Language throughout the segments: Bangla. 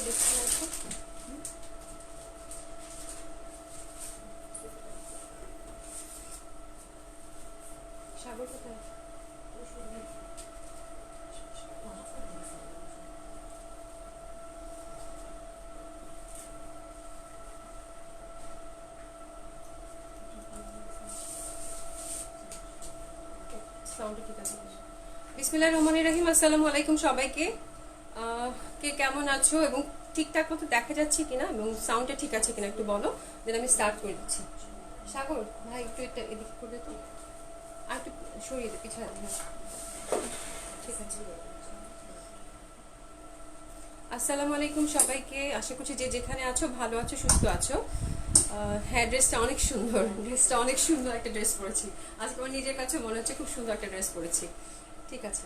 সাগর কোথায়? বিসমিল্লাহির রহমানির রহিম। আসসালামু আলাইকুম সবাইকে। কে কেমন আছো এবং ঠিকঠাক মতো দেখা যাচ্ছে কিনা এবং সাউন্ডটা ঠিক আছে কিনা একটু বলো, দেন আমি স্টার্ট করে দিচ্ছি। সাগর ভাই একটু এটা এদিকে করে তো, আর একটু সরিয়ে দে পিছনে। ঠিক আছে। আসসালামু আলাইকুম সবাইকে। আশা করছি যে যেখানে আছো ভালো আছো, সুস্থ আছো। হ্যাঁ, ড্রেসটা অনেক সুন্দর, ড্রেসটা অনেক সুন্দর একটা ড্রেস পরেছি আজকে। আমার নিজের কাছে মনে হচ্ছে খুব সুন্দর একটা ড্রেস পরেছি। ঠিক আছে,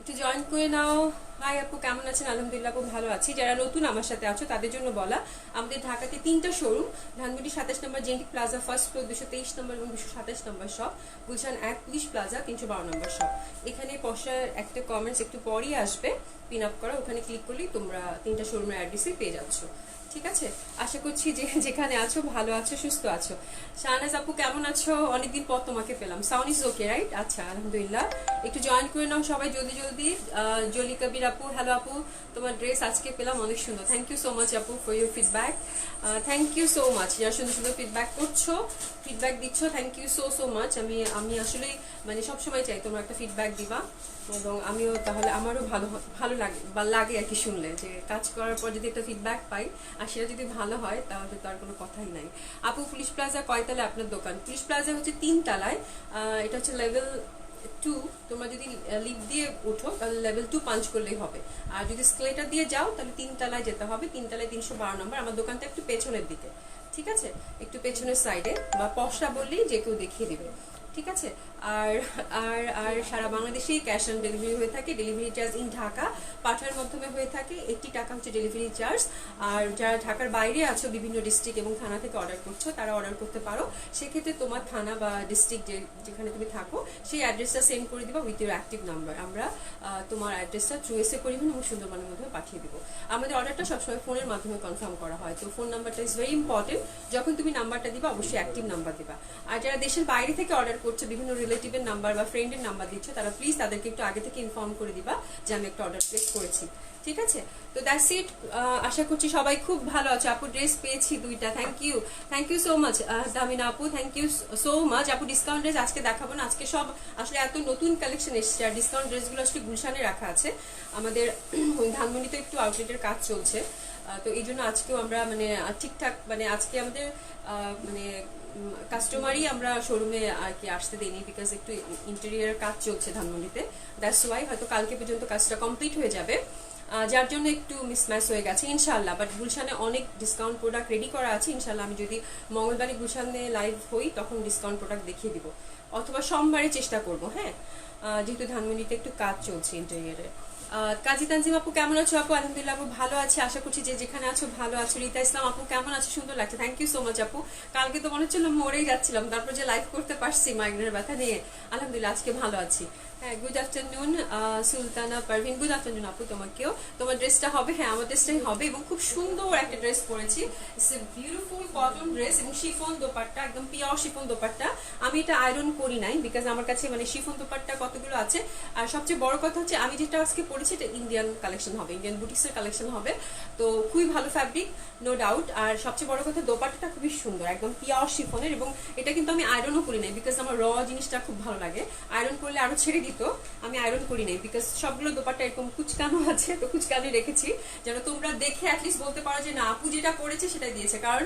একটু জয়েন করে নাও। হাই আপু, কেমন আছেন? আলহামদুলিল্লাহ আপু ভালো আছি। যারা নতুন আমার সাথে আছো তাদের জন্য বলা, আমাদের ঢাকাতে 3টা শোরুম, ধানমন্ডি 27 নম্বর জেন্টিক প্লাজা ফার্স্ট ফ্লোর 223 নম্বর এবং 227 নম্বর শপ, গুলশান 1 পুলিশ প্লাজা 312 নম্বর শপ। এখানে পশার একটা কমেন্টস একটু পরই আসবে, পিন আপ করা, ওখানে ক্লিক করলেই তোমরা 3টা শোরুমের অ্যাড্রেসই পেয়ে যাচ্ছ। ঠিক আছে, আশা করছি যে যেখানে আছো ভালো আছো, সুস্থ আছো। শাহনাজ আপু কেমন আছো? অনেকদিন পর তোমাকে পেলাম। Sound is okay right? আচ্ছা, আলহামদুলিল্লাহ। একটু জয়েন করে নাও সবাই জলদি জলদি। জলি কবির আপু, হ্যালো আপু, তোমার ড্রেস আজকে পেলাম অনেক সুন্দর। থ্যাংক ইউ সো মাচ আপু for your feedback. Thank you so much, যারা সুন্দর সুন্দর ফিডব্যাক করছো, ফিডব্যাক দিচ্ছ, thank you so so much. আমি আসলে মানে সবসময় চাই তোমরা একটা ফিডব্যাক দিবা, এবং আমিও তাহলে আমারও ভালো লাগে বা লাগে আর কি, শুনলে যে কাজ করার পর যদি একটা ফিডব্যাক পাই আর সেটা যদি ভালো হয় তাহলে তো আর কোনো কথাই নাই। আপু পুলিশ প্লাজা কয়তলায় আপনার দোকান? পুলিশ প্লাজা হচ্ছে 3 তলায়। এটা হচ্ছে লেভেল 2। তোমরা যদি লিফট দিয়ে ওঠো তাহলে লেভেল 2 পাঞ্চ করলেই হবে, আর যদি স্কেলেটার দিয়ে যাও তাহলে 3 তলায় যেতে হবে। 3 তলায় 312 নম্বর। আমার দোকানটা একটু পেছনের দিকে, ঠিক আছে, একটু পেছনের সাইডে, বা পশা বললেই যে কেউ দেখিয়ে দিবে। ঠিক আছে। আর আর আর সারা বাংলাদেশেই ক্যাশ অন ডেলিভারি হয়ে থাকে। ডেলিভারি চার্জ ইন ঢাকা পাঠার মাধ্যমে হয়ে থাকে। 80 টাকা হচ্ছে ডেলিভারি চার্জ। আর যারা ঢাকার বাইরে আছো, বিভিন্ন ডিস্ট্রিক্ট এবং থানা থেকে অর্ডার করছো, তারা অর্ডার করতে পারো। সেক্ষেত্রে তোমার থানা বা ডিস্ট্রিক্ট যেখানে তুমি থাকো সেই অ্যাড্রেসটা সেন্ড করে দিবা উইথ ইউর অ্যাক্টিভ নাম্বার। আমরা তোমার অ্যাড্রেসটা থ্রু এসে পরিবহন এবং সুন্দরবনের মধ্যে পাঠিয়ে দিব। আমাদের অর্ডারটা সবসময় ফোনের মাধ্যমে কনফার্ম করা হয়, তো ফোন নাম্বারটা ইজ ভেরি ইম্পর্টেন্ট। যখন তুমি নাম্বারটা দিবা অবশ্যই অ্যাক্টিভ নাম্বার দিবা। আর যারা দেশের বাইরে থেকে অর্ডার করছে, বিভিন্ন রিলেটিভের নাম্বার বা ফ্রেন্ডের নাম্বার দিচ্ছে, তারা প্লিজ তাদেরকে একটু আগে থেকে ইনফর্ম করে দিবা যে আমি একটা অর্ডার প্লেস করেছি। ঠিক আছে, তো দ্যাটস ইট। আশা করছি সবাই খুব ভালো আছে। আপু ড্রেস পেয়েছি 2টা, থ্যাংক ইউ সো মাচ দামিনা আপু, থ্যাংক ইউ সো মাচ আপু। ডিসকাউন্ট ড্রেস আজকে দেখাবো না, আজকে সব আসলে এত নতুন কালেকশন এসেছে, আর ডিসকাউন্ট ড্রেসগুলো আসলে গুলশানে রাখা আছে। আমাদের ধানমন্ডিতে একটু আউটলেটের কাজ চলছে, তো এই জন্য আজকেও আমরা মানে ঠিকঠাক মানে আজকে আমাদের মানে কাস্টমারই আমরা শোরুমে আর কি আসতে দেইনি, বিকজ একটু ইন্টেরিয়ার কাজ চলছে ধানমন্ডিতে। দ্যাটস ওয়াই হয়তো কালকে পর্যন্ত কাজটা কমপ্লিট হয়ে যাবে, যার জন্য একটু মিসম্যাচ হয়ে গেছে ইনশাল্লাহ। বাট গুলশানে অনেক ডিসকাউন্ট প্রোডাক্ট রেডি করা আছে ইনশাল্লাহ। আমি যদি মঙ্গলবারে গুলশানে লাইভ হই তখন ডিসকাউন্ট প্রোডাক্ট দেখিয়ে দিব, অথবা সোমবারে চেষ্টা করব। হ্যাঁ, যেহেতু ধানমন্ডিতে একটু কাজ চলছে ইন্টেরিয়ারে। কাজী তানজিম আপু কেমন আছো? আপু আলহামদুলিল্লাহ আপু ভালো আছে, আশা করছি যে যেখানে আছো ভালো আছো। রীতা ইসলাম আপু কেমন আছো? সুন্দর লাগছে, থ্যাংক ইউ সো মাচ আপু। কালকে তো মনে হচ্ছিল মরেই যাচ্ছিলাম, তারপর যে লাইভ করতে পারছি মাইগ্রেনের ব্যথা নিয়ে, আলহামদুলিল্লাহ আজকে ভালো আছি। হ্যাঁ, good afternoon Sultana Parvin, good afternoon আপু তোমাকেও। তোমার ড্রেসটা হবে? হ্যাঁ, আমার ড্রেসটাই হবে, এবং খুব সুন্দর একটা ড্রেস পরেছি। It's a beautiful cotton dress এবং শিফন দোপাট্টা, একদম পিওর শিফন দোপাট্টা। আমি এটা আয়রন করি নাই, বিকজ আমার কাছে মানে শিফন দোপাট্টা কতগুলো আছে। আর সবচেয়ে বড় কথা হচ্ছে আমি যেটা আজকে পরেছি এটা ইন্ডিয়ান কালেকশন হবে, ইন্ডিয়ান বুটিক্সের কালেকশন হবে, তো খুবই ভালো ফ্যাব্রিক, নো ডাউট। আর সবচেয়ে বড় কথা দোপাট্টাটা খুবই সুন্দর, একদম পিওর শিফনের, এবং এটা কিন্তু আমি আয়রনও করি নাই, বিকজ আমার র জিনিসটা খুব ভালো লাগে। আয়রন করলে আরো ছেড়ে দিত, আমি আয়রন করি নাই, বিকজ সবগুলো দোপাট্টা এরকম কুচকানো আছে, তো কুচকানো রেখেছি যেন তোমরা দেখে অ্যাটলিস্ট বলতে পারো যে না আপু যেটা পড়েছে সেটাই দিয়েছে। কারণ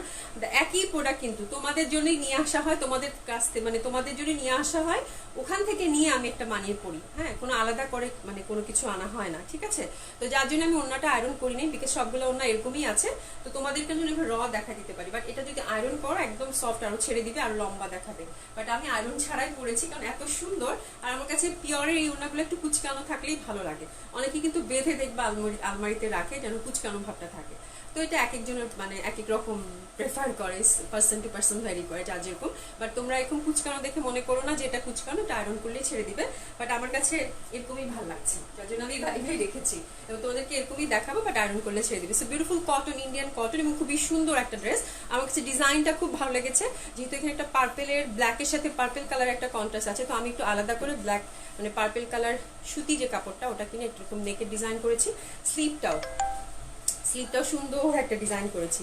একই প্রোডাক্ট কিন্তু তোমাদের জন্যই নিয়ে আসা হয়, তোমাদের কাছ থেকে মানে তোমাদের জন্য নিয়ে আসা হয়, ওখান থেকে নিয়ে আমি একটা মানিয়ে পড়ি। হ্যাঁ, কোনো আলাদা করে মানে কোনো কিছু আনা হয় না, ঠিক আছে। তো যার জন্য আমি ওড়নাটা আয়রন করি নাই, বিকজ সবগুলো ওড়না এরকমই আছে, তো তোমাদেরকে জন্য র দেখা দিতে পারি। বাট এটা যদি আয়রন করো একদম সফট, আরো ছেড়ে দিবে, আর লম্বা দেখাবে। বাট আমি আয়রন ছাড়াই পরেছি কারণ এত সুন্দর, আর আমার কাছে পিওর পিওরের এই ওড়নাগুলো একটু কুচকানো থাকলেই ভালো লাগে। অনেকে কিন্তু বেঁধে দেখবা আলমারিতে রাখে যেন কুচকানো ভাবটা থাকে। তো এটা এক একজনের মানে এক এক রকম প্রেফার করে, পার্সন টু পার্সন ভ্যারি করে যার যেরকম। বাট তোমরা এরকম কুচকানো দেখে মনে করো না যে এটা কুচকানো, এটা আয়রন করলেই ছেড়ে দিবে। বাট আমার কাছে এরকমই ভালো লাগছে, যার জন্য আমি ভাই রেখেছি এবং তোমাদেরকে এরকমই দেখাবো, বাট আয়রন করলে ছেড়ে দিবে। So beautiful cotton, Indian cotton এবং খুবই সুন্দর একটা ড্রেস। আমার কাছে ডিজাইনটা খুব ভালো লেগেছে, যেহেতু এখানে একটা পার্পেলের ব্ল্যাকের সাথে পার্পেল কালার একটা কন্ট্রাস্ট আছে, তো আমি একটু আলাদা করে ব্ল্যাক মানে পার্পেল কালার সুতি যে কাপড়টা ওটা কিনে একটু এরকম নেকের ডিজাইন করেছি। স্লিভটাও সুন্দর একটা ডিজাইন করেছি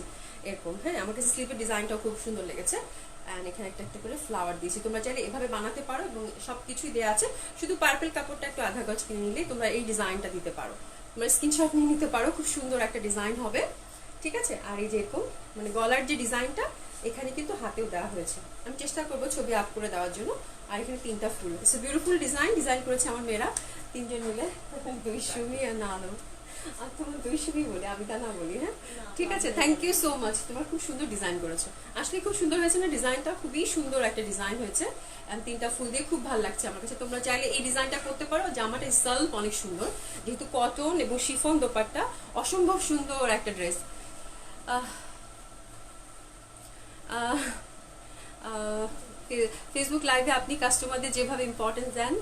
এরকম। হ্যাঁ, আমার কাছে স্লিভের ডিজাইনটাও খুব সুন্দর লেগেছে। অ্যান্ড এখানে একটা একটা করে ফ্লাওয়ার দিয়েছি, তোমরা চাইলে এভাবে বানাতে পারো এবং সবকিছুই দেওয়া আছে। শুধু পার্পেল কাপড়টা একটু আধা গজ কিনে নিলে তোমরা এই ডিজাইনটা দিতে পারো, তোমরা স্ক্রিনশট নিয়ে নিতে পারো, খুব সুন্দর একটা ডিজাইন হবে। ঠিক আছে, আর এই যে এরকম মানে গলার যে ডিজাইনটা এখানে কিন্তু হাতেও দেওয়া হয়েছে, আমি চেষ্টা করবো ছবি আপ করে দেওয়ার জন্য। আর এখানে 3টা ফুল, সো বিউটিফুল ডিজাইন করেছে আমার মেয়েরা 3জন মিলে। দুইশমি আর না আলো আর তোমার দুইশমি বলে আমি তা না বলি। হ্যাঁ ঠিক আছে, থ্যাংক ইউ সো মাচ, তোমার খুব সুন্দর ডিজাইন করেছো, আসলে খুব সুন্দর হয়েছে না ডিজাইনটা, খুবই সুন্দর একটা ডিজাইন হয়েছে। 3টা ফুল দিয়ে খুব ভালো লাগছে আমার কাছে। তোমরা চাইলে এই ডিজাইনটা করতে পারো। জামাটা সেলফ অনেক সুন্দর, যেহেতু কটন এবং শিফন দোপাট্টা, অসম্ভব সুন্দর একটা ড্রেস। ফেসবুক লাইভে আপনি কাস্টমারদের যেভাবে ইম্পর্টেন্স দেন,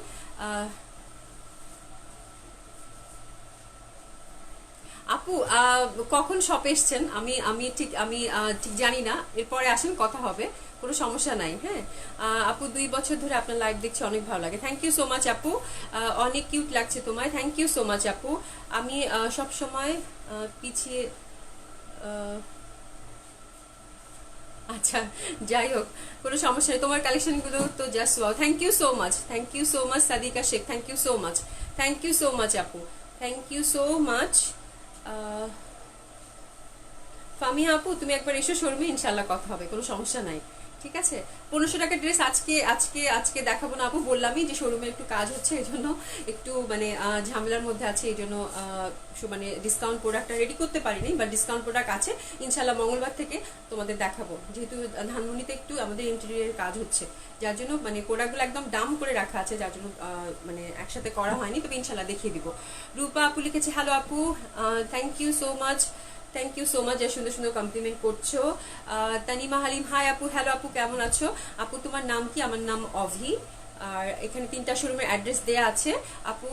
আপু কখন শপে এসছেন আমি ঠিক জানি না, এরপরে আসেন কথা হবে, কোনো সমস্যা নাই। হ্যাঁ আপু 2 বছর ধরে আপনার লাইভ দেখছি, অনেক ভালো লাগে। থ্যাংক ইউ সো মাচ আপু, অনেক কিউট লাগছে তোমায়, থ্যাংক ইউ সো মাচ আপু। আমি সব সময় পিছিয়ে আচ্ছা যাই হোক, কোনো সমস্যা নেই, তোমার কালেকশনগুলো তো just wow. Thank you so much, thank you so much Sadika Sheikh, thank you so much, thank you so much আপু, thank you so much. Famia আপু তুমি একবার এসো শোরুমে, ইনশাল্লাহ কথা হবে, কোনো সমস্যা নাই। ঠিক আছে, 1500 টাকার ড্রেস আজকে দেখাবো না আপু, বললামই যে শোরুমে একটু কাজ হচ্ছে, এই জন্য একটু মানে ঝামেলার মধ্যে আছে, এই জন্য মানে ডিসকাউন্ট প্রোডাক্টটা রেডি করতে পারিনি, বা ডিসকাউন্ট প্রোডাক্ট আছে ইনশাল্লাহ মঙ্গলবার থেকে তোমাদের দেখাবো, যেহেতু ধানমন্ডিতে একটু আমাদের ইন্টেরিয়রের কাজ হচ্ছে, যার জন্য মানে প্রোডাক্টগুলো একদম দাম করে রাখা আছে, যার জন্য মানে একসাথে করা হয়নি, তবে ইনশাল্লাহ দেখিয়ে দিব। রূপা আপু লিখেছে হ্যালো আপু, thank you so much, thank you so much, সুন্দর সুন্দর কমপ্লিমেন্ট করছো। তানিমা হালিম হাই আপু, হ্যালো আপু কেমন আছো? আপু তোমার নাম কি? আমার নাম অভি, আর এখানে 3টা শোরুমের অ্যাড্রেস দেয়া আছে আপু।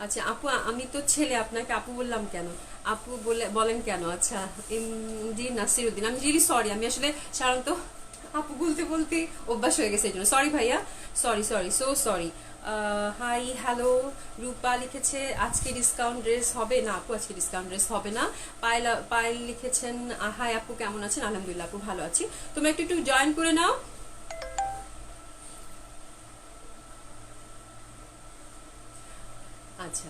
আচ্ছা আপু, আমি তো ছেলে, আপনাকে আপু বললাম কেন? আপু বলেন কেন? আচ্ছা জি নাসিরউদ্দিন, আমি রিয়েলি সরি, আমি আসলে সাধারণত আপু বলতে বলতে অভ্যাস হয়ে গেছে, এই জন্য সরি ভাইয়া, sorry so sorry. Hi hello, Rupa লিখেছে আজকে ডিসকাউন্ট ড্রেস হবে না আপু, আজকে ডিসকাউন্ট ড্রেস হবে না। পায়েল লিখেছেন হাই আপু কেমন আছেন? আলহামদুলিল্লাহ আপু ভালো আছি, তোমরা একটু জয়েন করে নাও। আচ্ছা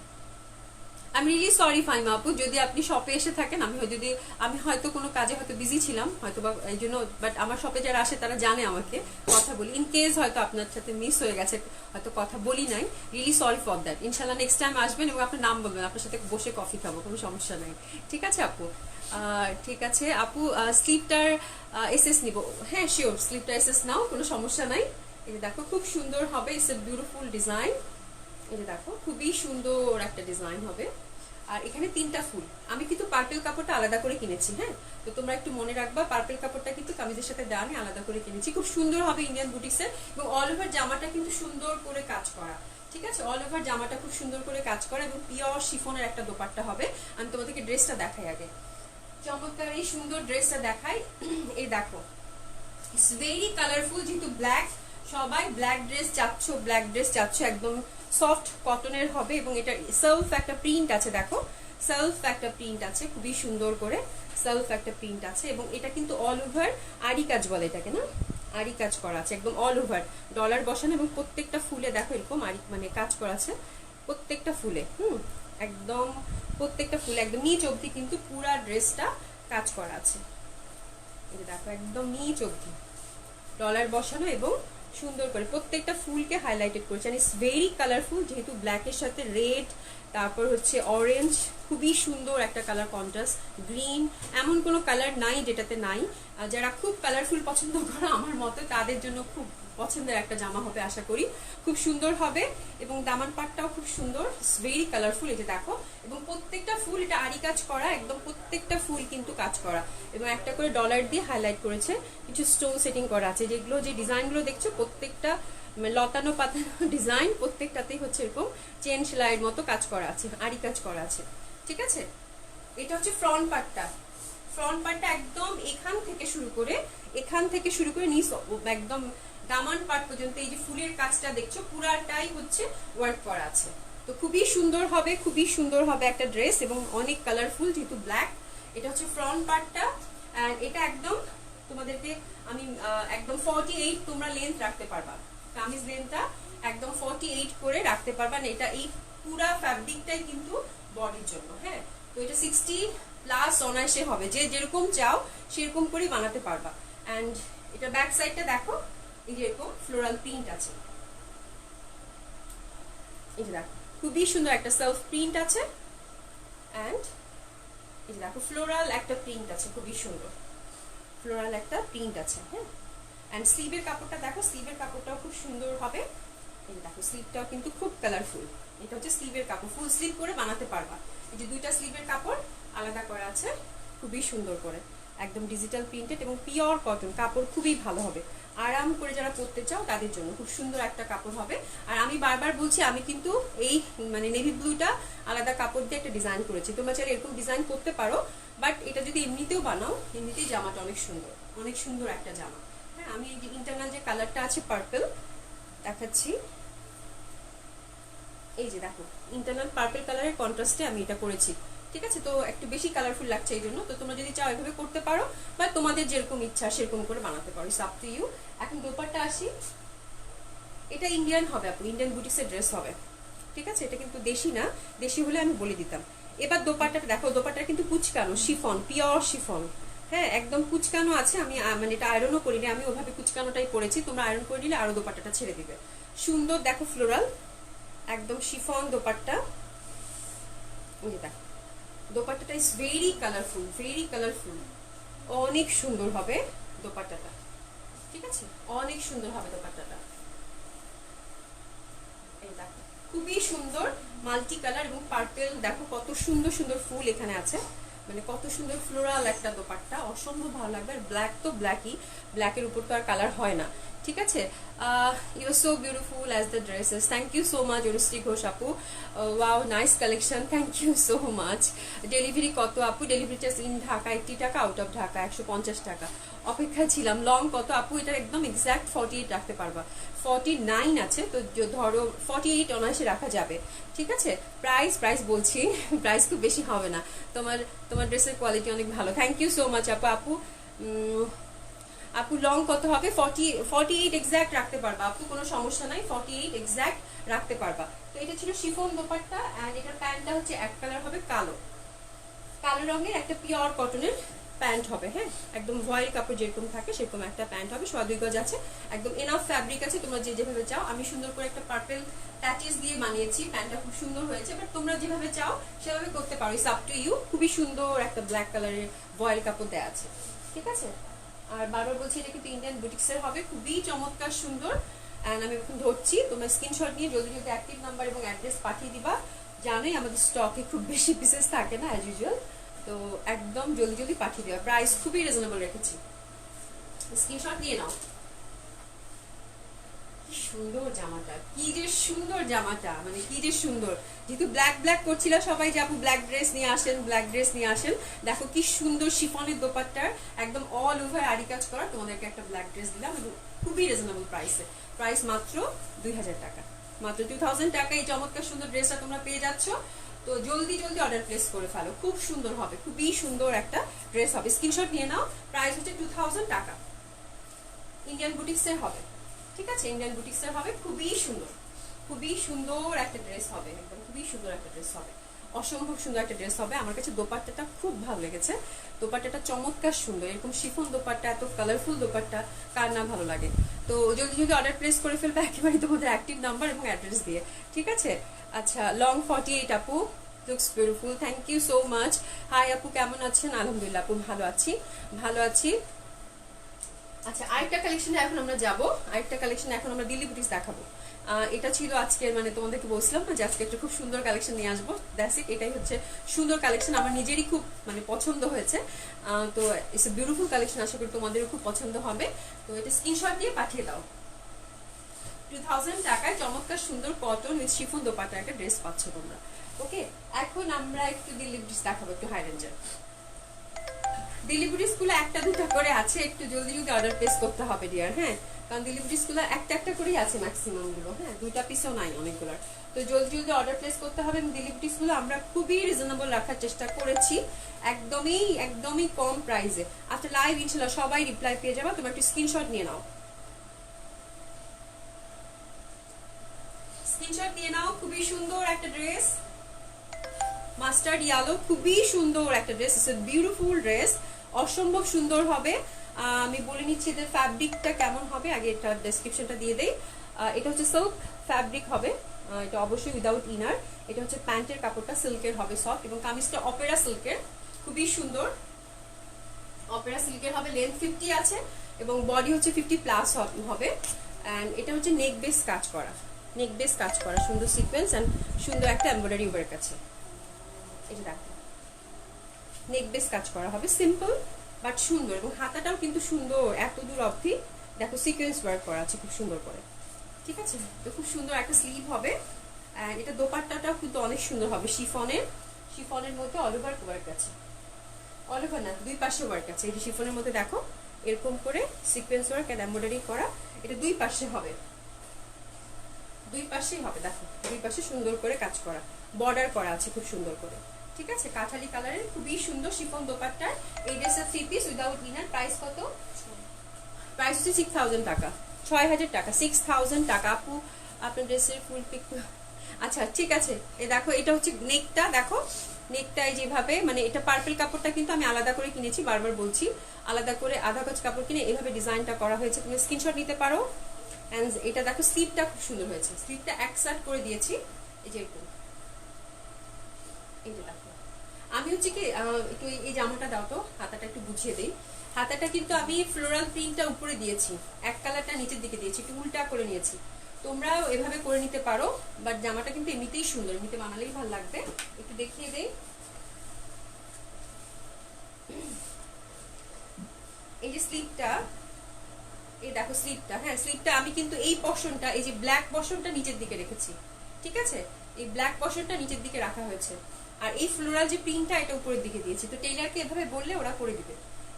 আমি রিয়েলি সরি ফাইমা আপু, যদি আপনি শপে এসে থাকেন, আমি হয়তো কোনো কাজে হয়তো বিজি ছিলাম হয়তো বা এই জন্য, বাট আমার শপে যারা আসে তারা জানে আমাকে কথা বলি, ইন কেস হয়তো আপনার সাথে মিস হয়ে গেছে, হয়তো কথা বলি নাই, রিয়েলি সরি ফর দ্যাট। ইনশাল্লাহ নেক্সট টাইম আসবেন এবং আপনার নাম বলবেন, আপনার সাথে বসে কফি খাবো, কোনো সমস্যা নাই। ঠিক আছে আপু, ঠিক আছে আপু, স্লিপটার এসএস নিব? হ্যাঁ শিওর, স্লিপটার এসএস নাও, কোনো সমস্যা নাই। এই দেখো খুব সুন্দর হবে, ইটস এ বিউটিফুল ডিজাইন, এই দেখো খুবই সুন্দর একটা ডিজাইন হবে। আর এখানে 3টা ফুল, আমি কিন্তু পার্পেল কাপড়টা আলাদা করে কিনেছি। হ্যাঁ, তো তোমরা একটু মনে রাখবা, পার্পেল কাপড়টা কিন্তু কামিজের সাথে দাঁড়ে আলাদা করে কিনেছি, খুব সুন্দর হবে ইন্ডিয়ান বুটিক্সের, এবং অল ওভার জামাটা কিন্তু সুন্দর করে কাজ করা। ঠিক আছে, অল ওভার জামাটা খুব সুন্দর করে কাজ করা এবং পিওর শিফনের একটা দোপাট্টা হবে। আমি তোমাদেরকে ড্রেসটা দেখাই আগে, চমৎকার এই সুন্দর ড্রেসটা দেখাই। এই দেখো ইটস ভেরি কালারফুল, যেহেতু ব্ল্যাক, সবাই ব্ল্যাক ড্রেস চাচ্ছ, একদম সফট কটনের হবে এবং এটা সেলফ একটা প্রিন্ট আছে, দেখো সেলফ একটা প্রিন্ট আছে, খুবই সুন্দর করে সেলফ একটা প্রিন্ট আছে, এবং এটা কিন্তু অল ওভার আরি কাজ বলে এটাকে, না আরি কাজ করা আছে একদম অল ওভার, ডলার বসানো, এবং প্রত্যেকটা ফুলে দেখো এরকম আরি মানে কাজ করা আছে প্রত্যেকটা ফুলে, একদম প্রত্যেকটা ফুলে একদম নিচ অবধি কিন্তু পুরা ড্রেসটা কাজ করা আছে। এই দেখো একদম নিচ অবধি ডলার বসানো এবং সুন্দর করে প্রত্যেকটা ফুলকে হাইলাইটেড করেছে, এন্ড ইটস ভেরি কালারফুল, যেহেতু ব্ল্যাকের সাথে রেড, তারপর হচ্ছে অরেঞ্জ, খুবই সুন্দর একটা কালার কন্ট্রাস্ট, গ্রিন, এমন কোনো কালার নাই যেটাতে নাই। যারা খুব কালারফুল পছন্দ করো আমার মতো, তাদের জন্য খুব পছন্দের একটা জামা হবে আশা করি, খুব সুন্দর হবে এবং দামান পাটটাও খুব সুন্দর, ভেরি কালারফুল। এটা দেখো, এবং প্রত্যেকটা ফুল এটা আড়ি কাজ করা, একদম প্রত্যেকটা ফুল কিন্তু কাজ করা, এবং একটা করে ডলার দিয়ে হাইলাইট করেছে, কিছু স্টোন সেটিং করা আছে। যেগুলো যে ডিজাইনগুলো দেখছো প্রত্যেকটা লতানো পাতানো ডিজাইন, প্রত্যেকটাতেই হচ্ছে এরকম চেন সেলাইয়ের মতো কাজ করা আছে, আড়ি কাজ করা আছে। ঠিক আছে, এটা হচ্ছে ফ্রন্ট পার্টটা। ফ্রন্ট পার্টটা একদম এখান থেকে শুরু করে নিচ একদম দামান পার্ট পর্যন্ত এই যে ফুলের কাজটা দেখছো পুরাটাই হচ্ছে ওয়ার্ক করা আছে। তো খুবই সুন্দর হবে একটা ড্রেস, এবং অনেক কালারফুল, যেহেতু ব্ল্যাক। এটা হচ্ছে ফ্রন্ট পার্টটা, এন্ড এটা একদম তোমাদেরকে আমি একদম 48 তোমরা লেন্থ রাখতে পারবা, কামিজ লেন্থটা একদম 48 করে রাখতে পারবা না। এটা এই পুরা ফ্যাব্রিকটাই কিন্তু বডির জন্য। হ্যাঁ, তো এটা 60 প্লাস অনায়াসে হবে, যে যেরকম চাও সেরকম করে বানাতে পারবা। এন্ড এটা ব্যাক সাইডটা দেখো, এই যে এরকম ফ্লোরাল প্রিন্ট আছে, এই যে দেখো খুবই সুন্দর একটা সেলফ প্রিন্ট আছে, এন্ড এই যে দেখো ফ্লোরাল একটা প্রিন্ট আছে, খুবই সুন্দর ফ্লোরাল একটা প্রিন্ট আছে। হ্যাঁ, এন্ড স্লিভের কাপড়টা দেখো, স্লিভের কাপড়টাও খুব সুন্দর হবে। এই দেখো স্লিভটাও কিন্তু খুব কালারফুল। এটা হচ্ছে স্লিভের কাপড়, ফুল স্লিভ করে বানাতে পারবা। এই যে দুইটা স্লিভের কাপড় আলাদা করা আছে, খুবই সুন্দর করে, একদম ডিজিটাল প্রিন্টেড এবং পিওর কটন কাপড়, খুবই ভালো হবে। আরাম করে যারা পরতে চাও তাদের জন্য খুব সুন্দর একটা কাপড় হবে। আর আমি বারবার বলছি, আমি কিন্তু এই মানে নেভি ব্লুটা আলাদা কাপড় দিয়ে একটা ডিজাইন করেছি, তোমরা চাইলে এরকম ডিজাইন করতে পারো, বাট এটা যদি এমনিতেও বানাও, এমনিতেই জামাটা অনেক সুন্দর একটা জামা। হ্যাঁ, আমি এই যে ইন্টারনাল যে কালারটা আছে পার্পল দেখাচ্ছি, এই যে দেখো ইন্টারনাল পার্পল কালারের কন্ট্রাস্টে আমি এটা করেছি। ঠিক আছে, তো একটু বেশি কালারফুল লাগছে এই জন্য। তো তোমরা যদি চাও এভাবে করতে পারো, বা তোমাদের যেরকম ইচ্ছা সেরকম করে বানাতে পারো, ইটস আপ টু ইউ। এখন দোপাট্টা আসি, এটা ইন্ডিয়ান হবে আপু, ইন্ডিয়ান বুটিক্সের ড্রেস হবে। ঠিক আছে, এটা কিন্তু দেশি না, দেশি হলে আমি বলে দিতাম। এবার দোপাট্টাটা দেখো, দোপাট্টা কিন্তু কুচকানো শিফন, পিওর শিফন। হ্যাঁ, একদম কুচকানো আছে। আমি মানে এটা আয়রনও করিনি, আমি ওভাবে কুচকানোটাই করেছি। তোমরা আয়রন করে নিলে আরো দোপাট্টাটা ছেড়ে দিবে। সুন্দর দেখো ফ্লোরাল একদম শিফন দোপাট্টা। এই যে দেখো দোপাট্টাটা ইজ ভেরি কালারফুল, অনেক সুন্দর হবে দোপাট্টাটা। ঠিক আছে, অনেক সুন্দর হবে দোপাট্টাটা। এই দেখো খুবই সুন্দর মাল্টি কালার এবং পার্পল, দেখো কত সুন্দর সুন্দর ফুল এখানে আছে, মানে কত সুন্দর ফ্লোরাল একটা দোপাট্টা, অসম্ভব ভালো লাগবে। আর ব্ল্যাক তো ব্ল্যাকই, ব্ল্যাকের উপর তো আর কালার হয় না। ঠিক আছে, you are so beautiful as the dresses. Thank you so much Anushree Ghosh আপু, wow nice collection, thank you so much. Delivery কত আপু? ডেলিভারি চার্জ ইন ঢাকা 80 টাকা, আউট অফ ঢাকা 150 টাকা। অপেক্ষায় ছিলাম। লং কত আপু? এটা একদম এক্সাক্ট 48 রাখতে পারবা, 49 আছে, তো ধরো 48 অনায়াসে রাখা যাবে। ঠিক আছে, প্রাইস বলছি, প্রাইস খুব বেশি হবে না। তোমার ড্রেসের কোয়ালিটি অনেক ভালো, থ্যাংক ইউ সো মাচ আপু। আপু লং কত হবে? 48 এক্সাক্ট রাখতে পারবা আপু, কোনো সমস্যা নাই, 48 এক্সাক্ট রাখতে পারবা। তো এটা ছিল শিফন দোপাট্টা, এন্ড এটার প্যান্টটা হচ্ছে এক কালার হবে, কালো রঙের একটা পিওর কটনের প্যান্ট হবে। হ্যাঁ, একদম ভয়েল কাপড় যেরকম থাকে সেরকম একটা প্যান্ট হবে, 2.5 গজ আছে, একদম এনাফ ফ্যাব্রিক আছে, তোমরা যেভাবে চাও। আমি সুন্দর করে একটা পার্পল প্যাচেস দিয়ে বানিয়েছি, প্যান্টটা খুব সুন্দর হয়েছে, বাট তোমরা যেভাবে চাও সেভাবে করতে পারো, ইটস আপ টু ইউ। খুবই সুন্দর একটা ব্ল্যাক কালারের ভয়েল কাপড় দেওয়া আছে। ঠিক আছে, আর বারবার বলছি এটা কিন্তু ইন্ডিয়ান বুটিক্সের হবে, খুবই চমৎকার সুন্দর। এন্ড আমি এখন ধরছি, তোমার স্ক্রিনশট নিয়ে জলদি অ্যাক্টিভ নাম্বার এবং অ্যাড্রেস পাঠিয়ে দিবা। জানোই আমাদের স্টকে খুব বেশি পিসেস থাকে না অ্যাজ ইউজুয়াল, তো একদম জলদি পাঠিয়ে দেওয়া। প্রাইস খুবই রিজনেবল রেখেছি, স্ক্রিনশট নিয়ে নাও। কি সুন্দর জামাটা, কি যে সুন্দর জামাটা, মানে কি যে সুন্দর। যেহেতু ব্ল্যাক করছিল সবাই যে আপু ব্ল্যাক ড্রেস নিয়ে আসেন, দেখো কি সুন্দর শিফনের দোপাট্টার একদম অল ওভার আরি কাজ করা, তোমাদেরকে একটা ব্ল্যাক ড্রেস দিলাম এবং খুবই রিজনেবল প্রাইসে। প্রাইস মাত্র 2000 টাকা, মাত্র 2000 টাকা এই চমৎকার সুন্দর ড্রেসটা তোমরা পেয়ে যাচ্ছ। তো জলদি অর্ডার প্লেস করে ফেলো, খুব সুন্দর হবে, খুবই সুন্দর একটা ড্রেস হবে। স্ক্রিনশট নিয়ে নাও। প্রাইস হচ্ছে 2000 টাকা, ইন্ডিয়ান বুটিক্সের হবে। ঠিক আছে, ইন্ডিয়ান বুটিক্সের হবে, খুবই সুন্দর একটা ড্রেস হবে, একদম খুবই সুন্দর একটা ড্রেস হবে, অসম্ভব সুন্দর একটা ড্রেস হবে। আমার কাছে দোপাট্টাটা খুব ভালো লেগেছে, দোপাট্টাটা চমৎকার সুন্দর, এরকম শিফন দোপাট্টা, এত কালারফুল দোপাট্টা কার না ভালো লাগে। তো জলদি অর্ডার প্লেস করে ফেলবে একেবারে তোমাদের অ্যাক্টিভ নাম্বার এবং অ্যাড্রেস দিয়ে। ঠিক আছে, আচ্ছা লং 48 আপু, looks beautiful, thank you so much. Hi আপু, কেমন আছেন? আলহামদুলিল্লাহ আপু, ভালো আছি। আচ্ছা, আরেকটা কালেকশনে এখন আমরা যাব। আরেকটা কালেকশনে এখন আমরা দিল্লি বুটিক্স দেখাবো। এটা ছিল আজকের, মানে তোমাদেরকে বলছিলাম না যে আজকে একটা খুব সুন্দর কালেকশন নিয়ে আসবো। দ্যাটস ইট, এটাই হচ্ছে সুন্দর কালেকশন, আমার নিজেরই খুব মানে পছন্দ হয়েছে। তো ইটস এ বিউটিফুল কালেকশন, আশা করি তোমাদেরও খুব পছন্দ হবে। তো এটা স্ক্রিনশট দিয়ে পাঠিয়ে দাও। 2000 টাকায় চমৎকার সুন্দর কটন উইথ শিফন দোপাট্টা একটা ড্রেস পাচ্ছ তোমরা। ওকে, এখন আমরা একটু দিল্লি বুটিক্স দেখাবো, একটু হাই রেঞ্জের। দিল্লি বুটিক্স গুলো একটা দুটা করে আছে, একটু জলদি জলদি অর্ডার প্লেস করতে হবে ডিয়ার। হ্যাঁ, কারণ দিল্লি বুটিক্স গুলো একটা একটা করেই আছে ম্যাক্সিমাম গুলো। হ্যাঁ, দুইটা পিসও নাই অনেকগুলোর। তো জলদি জলদি অর্ডার প্লেস করতে হবে। দিল্লি বুটিক্স গুলো আমরা খুবই রিজনেবল রাখার চেষ্টা করেছি, একদমই একদমই কম প্রাইসে। আফটার লাইভ ইনশাল্লাহ সবাই রিপ্লাই পেয়ে যাবে। তোমরা একটু স্ক্রিনশট নিয়ে নাও, স্ক্রিনশট নিয়ে নাও। খুবই সুন্দর একটা ড্রেস, মাস্টার্ড ইয়েলো, খুবই সুন্দর একটা dress. It's a beautiful dress, অসম্ভব সুন্দর হবে। আমি বলে নিচ্ছি এদের ফ্যাব্রিকটা কেমন হবে, আগে এটা ডেসক্রিপশনটা দিয়ে দেই। এটা হচ্ছে সিল্ক ফ্যাব্রিক হবে, এটা অবশ্যই উইদাউট ইনার। এটা হচ্ছে প্যান্টের কাপড়টা সিল্কের হবে সফট, এবং কামিজটা অপেরা সিল্কের, খুবই সুন্দর অপেরা সিল্কের হবে। লেন্থ 50 আছে এবং বডি হচ্ছে 50+ হবে। অ্যান্ড এটা হচ্ছে নেক বেস কাজ করা, নেক বেস কাজ করা, সুন্দর সিকোয়েন্স অ্যান্ড সুন্দর একটা এমব্রয়ডারি ওয়ার্ক আছে। এটা দেখো, নেক বেস কাজ করা হবে, সিম্পল বাট সুন্দর, এবং হাতাটাও কিন্তু সুন্দর এত দূর অবধি। দেখো সিকোয়েন্স ওয়ার্ক করা আছে খুব সুন্দর করে, ঠিক আছে। তো খুব সুন্দর একটা স্লিভ হবে। অ্যান্ড এটা দোপাট্টাটাও কিন্তু অনেক সুন্দর হবে, শিফনের, শিফনের মধ্যে অল ওভার ওয়ার্ক আছে, অল ওভার না, দুই পাশে ওয়ার্ক আছে। এই শিফনের মধ্যে দেখো এরকম করে সিকোয়েন্স ওয়ার্ক এন্ড এমব্রয়ডারি করা। এটা দুই পাশে হবে, দুই পাশেই হবে। দেখো দুই পাশে সুন্দর করে কাজ করা, বর্ডার করা আছে খুব সুন্দর করে, ঠিক আছে। কাঠালি কালারের খুবই সুন্দর শিফন দোপাট্টার এই ড্রেসের 3 পিস উইদাউট ইনার। প্রাইস কত? প্রাইস হচ্ছে 6000 টাকা, 6000 টাকা, 6000 টাকা। আপু আপনার ড্রেসের ফুল পিক, আচ্ছা ঠিক আছে। এই দেখো এটা হচ্ছে নেকটা, দেখো নেকটাই যেভাবে, মানে এটা পার্পল কাপড়টা কিন্তু আমি আলাদা করে কিনেছি, বারবার বলছি, আলাদা করে আধা গজ কাপড় কিনে এভাবে ডিজাইনটা করা হয়েছে। তুমি স্ক্রিনশট নিতে পারো। এন্ড এটা দেখো স্লিভটা খুব সুন্দর হয়েছে, স্লিভটা এক সাইড করে দিয়েছি, এই যে এরকম। এই যে দেখো, আমি হচ্ছে কি একটু এই জামাটা দাও তো, হাতাটা একটু বুঝিয়ে দেই। হাতাটা কিন্তু আমি ফ্লোরাল প্রিন্টটা উপরে দিয়েছি, এক কালারটা নিচের দিকে দিয়েছি, একটু উল্টা করে নিয়েছি। তোমরাও এভাবে করে নিতে পারো, বাট জামাটা কিন্তু এমনিতেই সুন্দর, এমনিতে বানালেই ভালো লাগবে। একটু দেখিয়ে দেই, এই যে স্লিভটা, এই দেখো স্লিভটা। হ্যাঁ, স্লিভটা আমি কিন্তু এই পশনটা, এই যে ব্ল্যাক পশনটা নিচের দিকে রেখেছি, ঠিক আছে। এই ব্ল্যাক পশনটা নিচের দিকে রাখা হয়েছে, আর এই ফ্লোরাল যে প্রিন্টটা এটা উপরের দিকে দিয়েছি। তো টেইলারকে এভাবে বললে ওরা করে দিবে।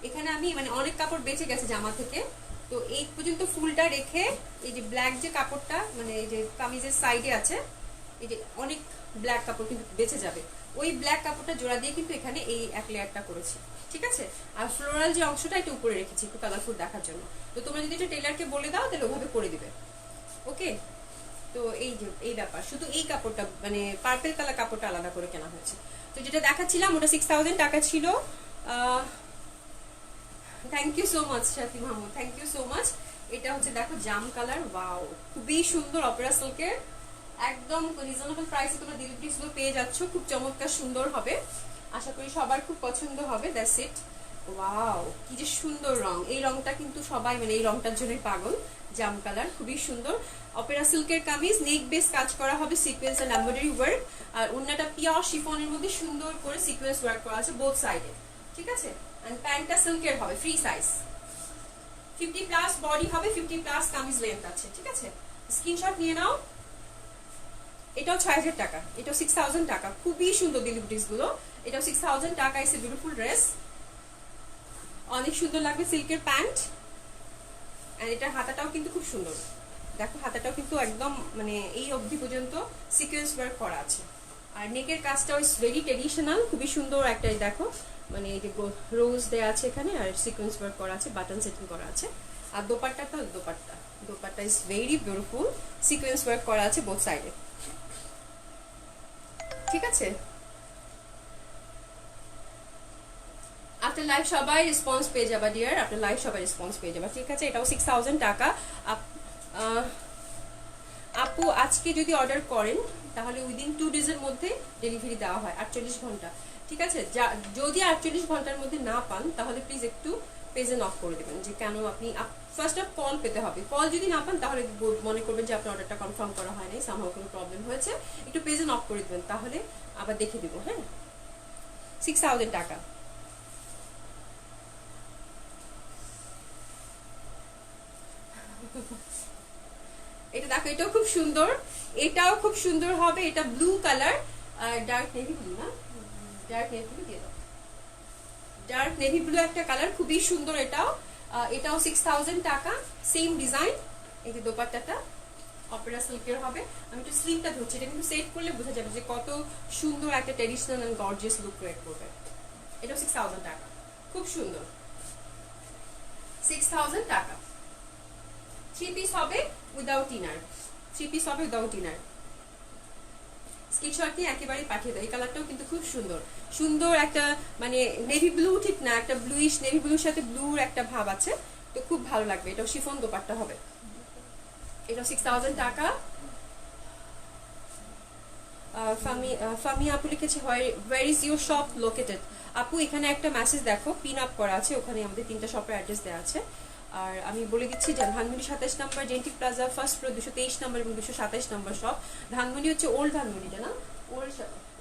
এখানে আমি মানে অনেক কাপড় বেঁচে গেছে জামা থেকে, তো এই পর্যন্ত ফুলটা রেখে এই যে ব্ল্যাক যে কাপড়টা, মানে এই যে কামিজের সাইডে আছে, এই যে অনেক ব্ল্যাক কাপড় কিন্তু বেঁচে যাবে, ওই ব্ল্যাক কাপড়টা জোড়া দিয়ে কিন্তু এখানে এই এক লেয়ারটা করেছি, ঠিক আছে। আর ফ্লোরাল যে অংশটা এটা উপরে রেখেছি একটু কালারফুল দেখার জন্য। তো তোমরা যদি এটা টেইলারকে বলে দাও তাহলে ওভাবে করে দিবে, ওকে। তো এই যে এই ব্যাপার, শুধু এই কাপড়টা মানে পার্পল কালার কাপড়টা আলাদা করে কেনা হয়েছে। তো যেটা দেখাচ্ছিলাম ওটা 6000 টাকা ছিল। Thank you so much Shafi Mahmud, thank you so much. এটা হচ্ছে দেখো জাম কালার, ওয়াও খুবই সুন্দর অপেরা সিল্কের, একদম রিজনেবল প্রাইসে তোমরা দিল্লি বুটিক্সগুলো পেয়ে যাচ্ছ, খুব চমৎকার সুন্দর হবে, আশা করি সবার খুব পছন্দ হবে। দ্যাটস ইট, ওয়াও কি যে সুন্দর রং, এই রংটা কিন্তু সবাই মানে এই রংটার জন্যই পাগল, জাম কালার খুবই সুন্দর। অপেরা সিল্কের কামিজ, নেক বেস কাজ করা হবে, সিকোয়েন্স এন্ড এমব্রয়ডারি ওয়ার্ক, আর ওন্নাটা পিওর শিফনের মধ্যে সুন্দর করে সিকোয়েন্স ওয়ার্ক করা আছে বোথ সাইডে, ঠিক আছে। এন্ড প্যান্টটা সিল্কের হবে, ফ্রি সাইজ, 50+ বডি হবে, 50+ কামিজ লেন্থ আছে, ঠিক আছে। স্ক্রিনশট নিয়ে নাও। এটাও 6000 টাকা, এটাও 6000 টাকা, খুবই সুন্দর দিল্লি বুটিক্স গুলো। এটাও 6000 টাকা, ইটস এ বিউটিফুল ড্রেস, অনেক সুন্দর লাগবে, সিল্কের প্যান্ট। এন্ড এটার হাতাটাও কিন্তু খুব সুন্দর, দেখো হাতাটাও কিন্তু একদম মানে এই অবধি পর্যন্ত সিকোয়েন্স ওয়ার্ক করা আছে। আর নেকের কাজটাও ইজ ভেরি ট্রেডিশনাল, খুবই সুন্দর একটা, দেখো মানে এই যে রোজ দেয়া আছে এখানে, আর সিকোয়েন্স ওয়ার্ক করা আছে, বাটন সেটিং করা আছে। আর দোপাট্টাটা, dupatta is very beautiful, sequence work করা আছে বোথ সাইডে, ঠিক আছে। আপনার লাইভ সবাই রেসপন্স পেয়ে যাবা ডিয়ার, আপনার লাইভ সবাই রেসপন্স পেয়ে যাবা, ঠিক আছে। এটাও 6000 টাকা। আপু আজকে যদি অর্ডার করেন তাহলে উইদিন 2 ডেজের মধ্যে ডেলিভারি দেওয়া হয়, 48 ঘন্টা, ঠিক আছে। যদি 48 ঘন্টার মধ্যে না পান তাহলে প্লিজ একটু পেজে নক করে দেবেন যে কেন আপনি ফার্স্ট অফ কল পেতে হবে। কল যদি না পান তাহলে মনে করবেন যে আপনার অর্ডারটা কনফার্ম করা হয় নাই, সামহাও কোনো প্রবলেম হয়েছে, একটু পেজে নক করে দেবেন, তাহলে আবার দেখে দিব। হ্যাঁ, 6000 টাকা। এটা দেখো, এটাও খুব সুন্দর, এটাও খুব সুন্দর হবে। এটা blue colour, dark navy blue না, ডার্ক নেভি ব্লু দিয়ে দাও, ডার্ক নেভি ব্লু একটা কালার, খুবই সুন্দর। এটাও 6000 টাকা, সেম ডিজাইন। এই যে দোপাট্টাটা অপেরা সিল্কের হবে। আমি একটু স্লিভটা ধরছি, এটা কিন্তু সেট করলে বোঝা যাবে যে কত সুন্দর একটা traditional and gorgeous look create করবে। এটাও 6000 টাকা, খুব সুন্দর, 6000 টাকা। 3 পিস হবে উইদাউট ইনার, 3 পিস হবে উইদাউট ইনার। স্ক্রিনশট নিয়ে একেবারে পাঠিয়ে দাও। এই কালারটাও কিন্তু খুব সুন্দর, সুন্দর একটা মানে নেভি ব্লু ঠিক না, একটা ব্লুইশ নেভি ব্লুর সাথে ব্লুর একটা ভাব আছে, তো খুব ভালো লাগবে। এটাও শিফন দোপাট্টা হবে। এটাও 6000 টাকা। ফামি আপু লিখেছে where is your shop located. আপু এখানে একটা মেসেজ দেখো, পিন আপ করা আছে, ওখানে আমাদের 3টা শপের অ্যাড্রেস দেওয়া আছে। আর আমি বলে দিচ্ছি যে ধানমন্ডি 27 নম্বর জেন্টিক প্লাজা ফার্স্ট ফ্লোর 223 নম্বর এবং 227 নম্বর শপ। ধানমন্ডি হচ্ছে ওল্ড ধানমন্ডিটা না,